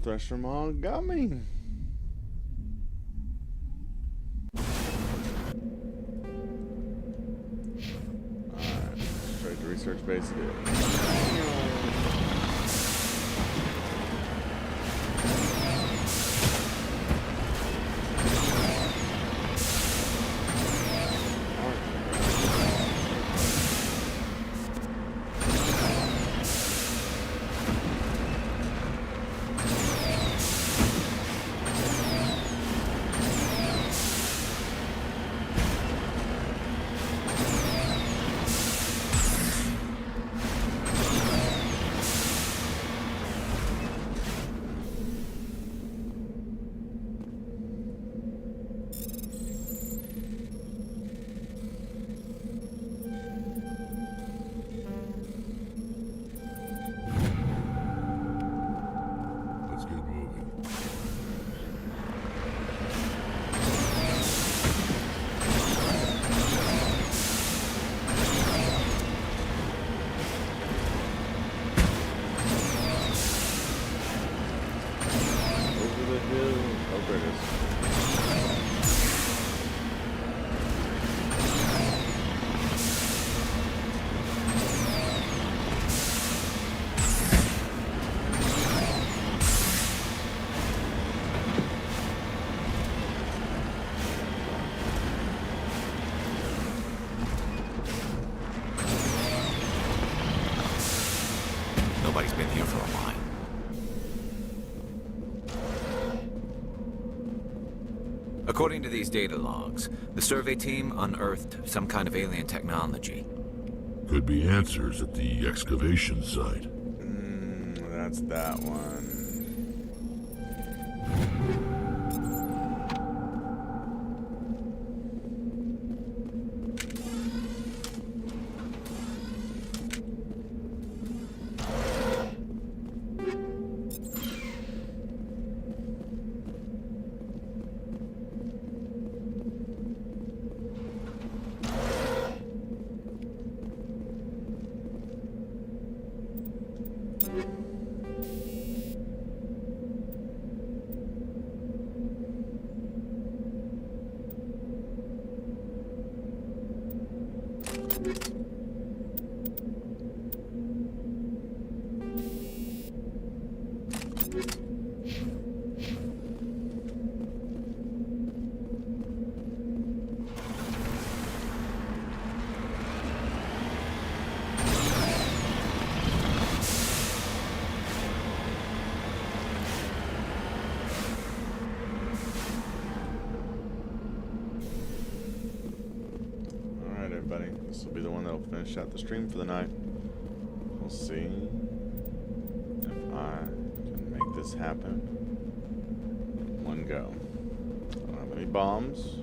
Thresher Maw got me. Alright, straight to research base it is. for a mine. According to these data logs, the survey team unearthed some kind of alien technology. Could be answers at the excavation site. That's that one. This will be the one that'll finish out the stream for the night. We'll see if I can make this happen. One go. I don't have any bombs,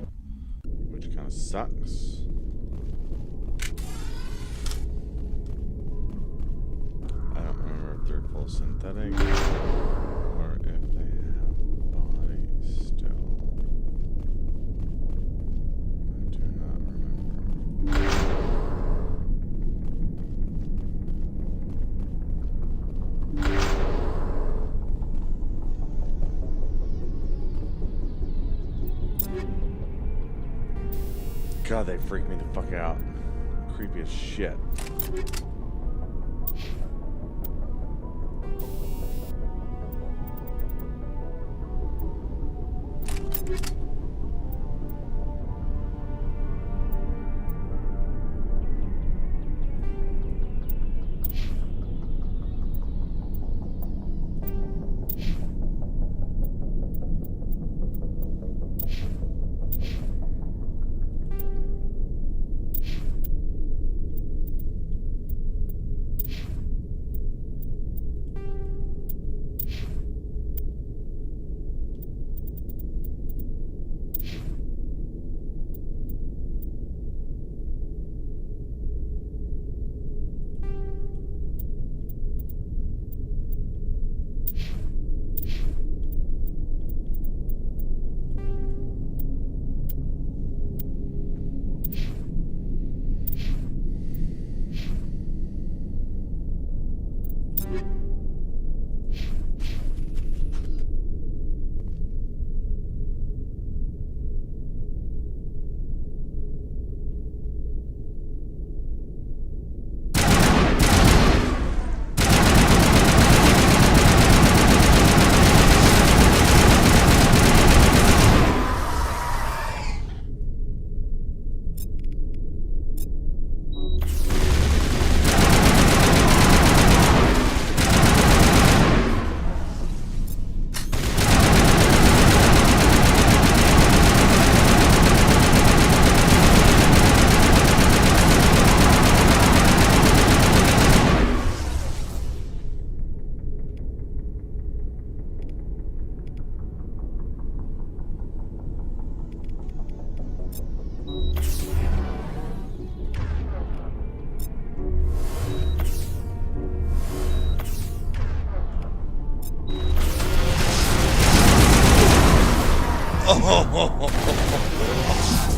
which kind of sucks. I don't remember if they're full synthetic or if they have bodies still. I do not remember. God, they freak me the fuck out. Creepy as shit.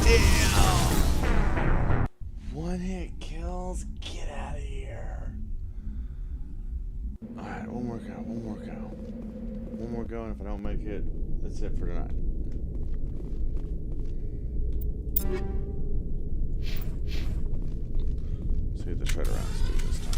Damn! One hit kills. Get out of here. Alright, one more go. One more go, and if I don't make it, that's it for tonight. See what the shredder rounds do this time.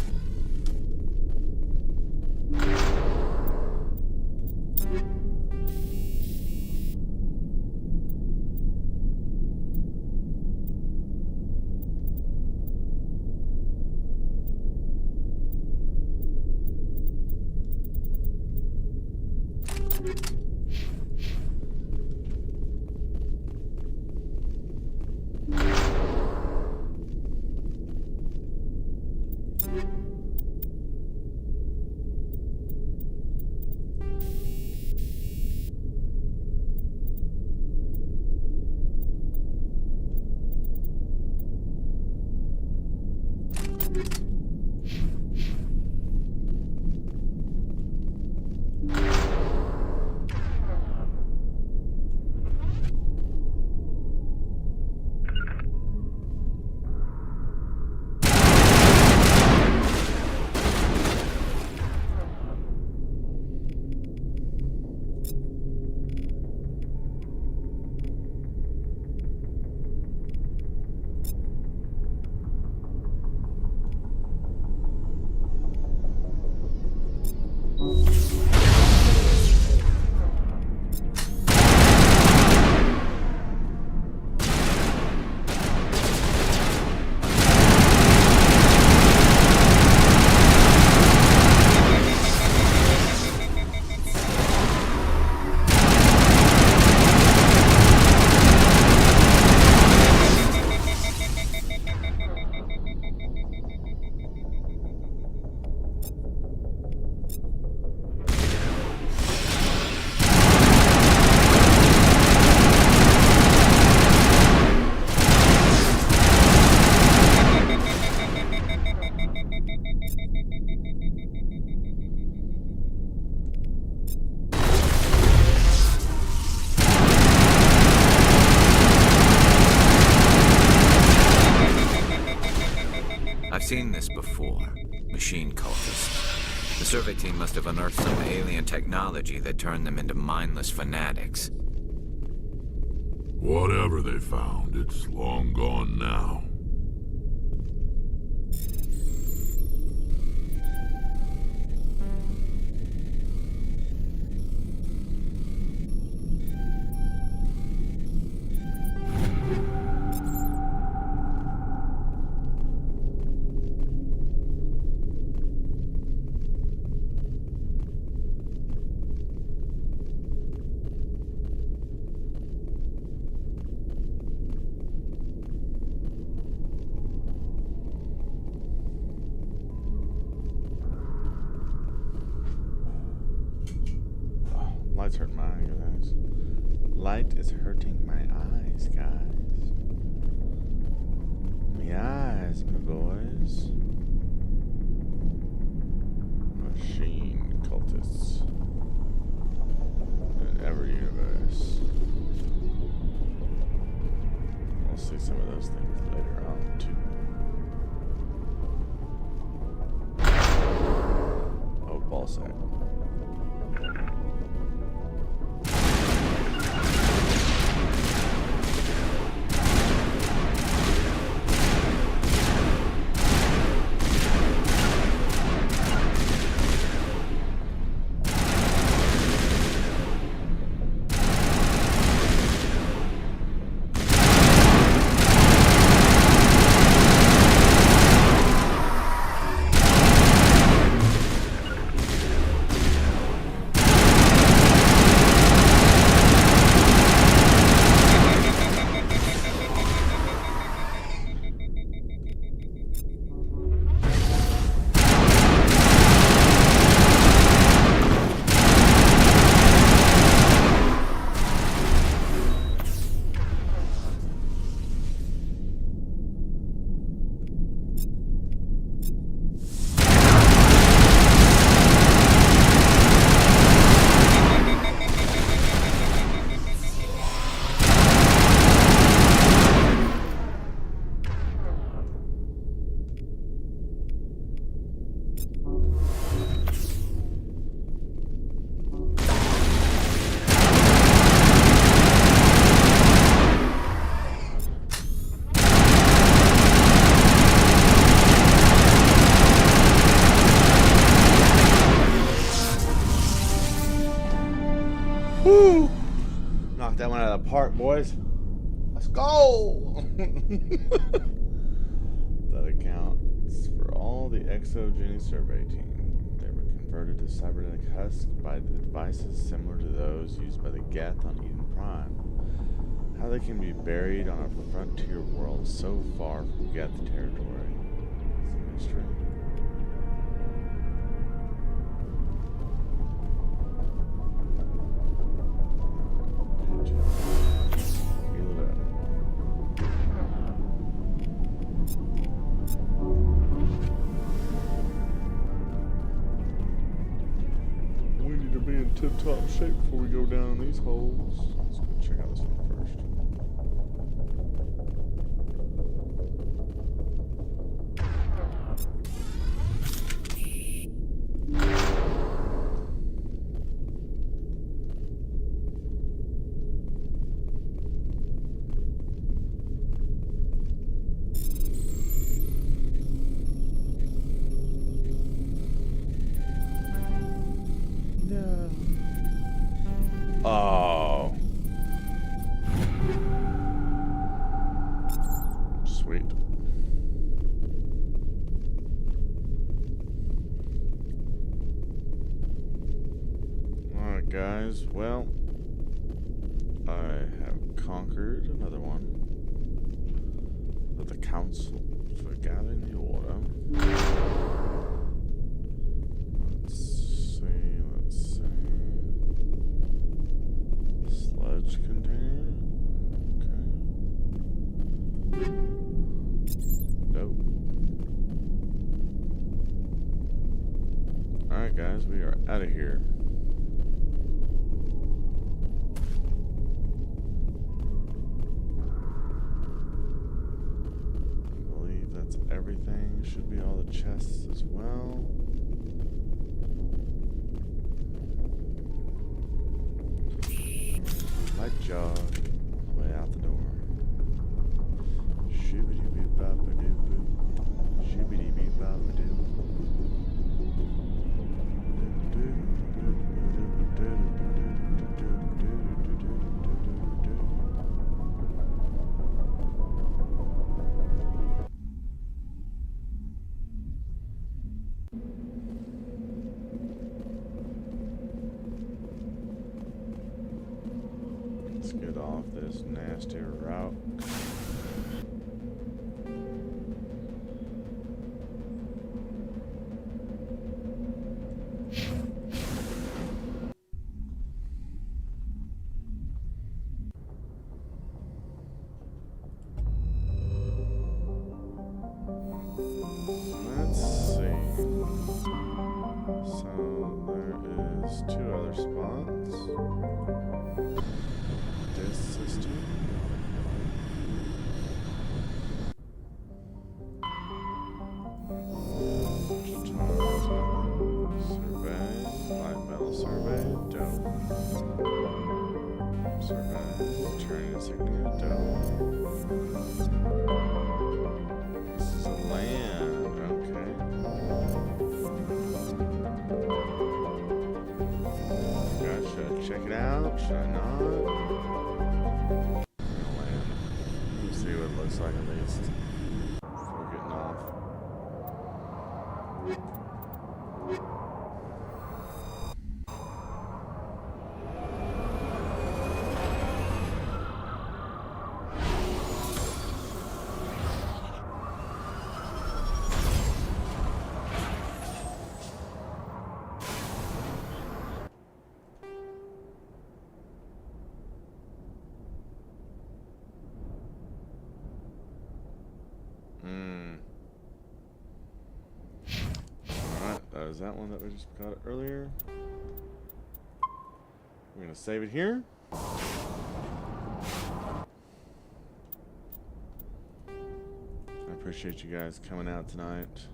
I've seen this before. Machine cultists. The survey team must have unearthed some alien technology that turned them into mindless fanatics. Whatever they found, it's long gone now. Light's hurting my eyes. Light is hurting my eyes, guys. My eyes, my boys. Machine cultists. In every universe. We'll see some of those things later on, too. Oh, ball sack. Woo! Knocked that one out of the park, boys. Let's go! That accounts for all the Exogeny survey team. They were converted to cybernetic husks by the devices similar to those used by the Geth on Eden Prime. How they can be buried on a frontier world so far from Geth territory is a mystery. Heal it up. tip-top shape before we go down in these holes. Let's go check out this one first. Oh. Sweet. Alright, guys. Well, I have conquered another one. But the council for gathering the order. Let's see. Sludge container. Okay. Nope. Alright, guys, we are out of here. I believe that's everything. Should be all the chests as well. Light jog on the way out the door. Shibbity-bee-bop-a-doo-boo. Shibbity-bee-bop-a-doo. Let's get off this nasty route. Let's see. So there is 2 other spots. This system. Survey. Light metal survey. Dope. Survey. Turn insignia. Dope. This is a land. Okay. Gosh, should I check it out? Should I not? Let's see what it looks like at least before getting off. Alright, that was that one that we just got earlier. We're gonna save it here. I appreciate you guys coming out tonight.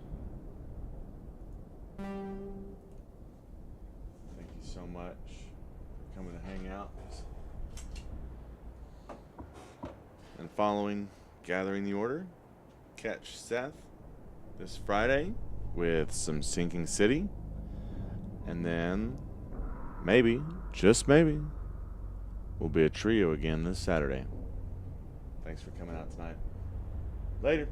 Thank you so much for coming to hang out and following Gathering the Order. Catch Seth this Friday with some Sinking City, and then maybe, just maybe, we'll be a trio again this Saturday. Thanks for coming out tonight. Later.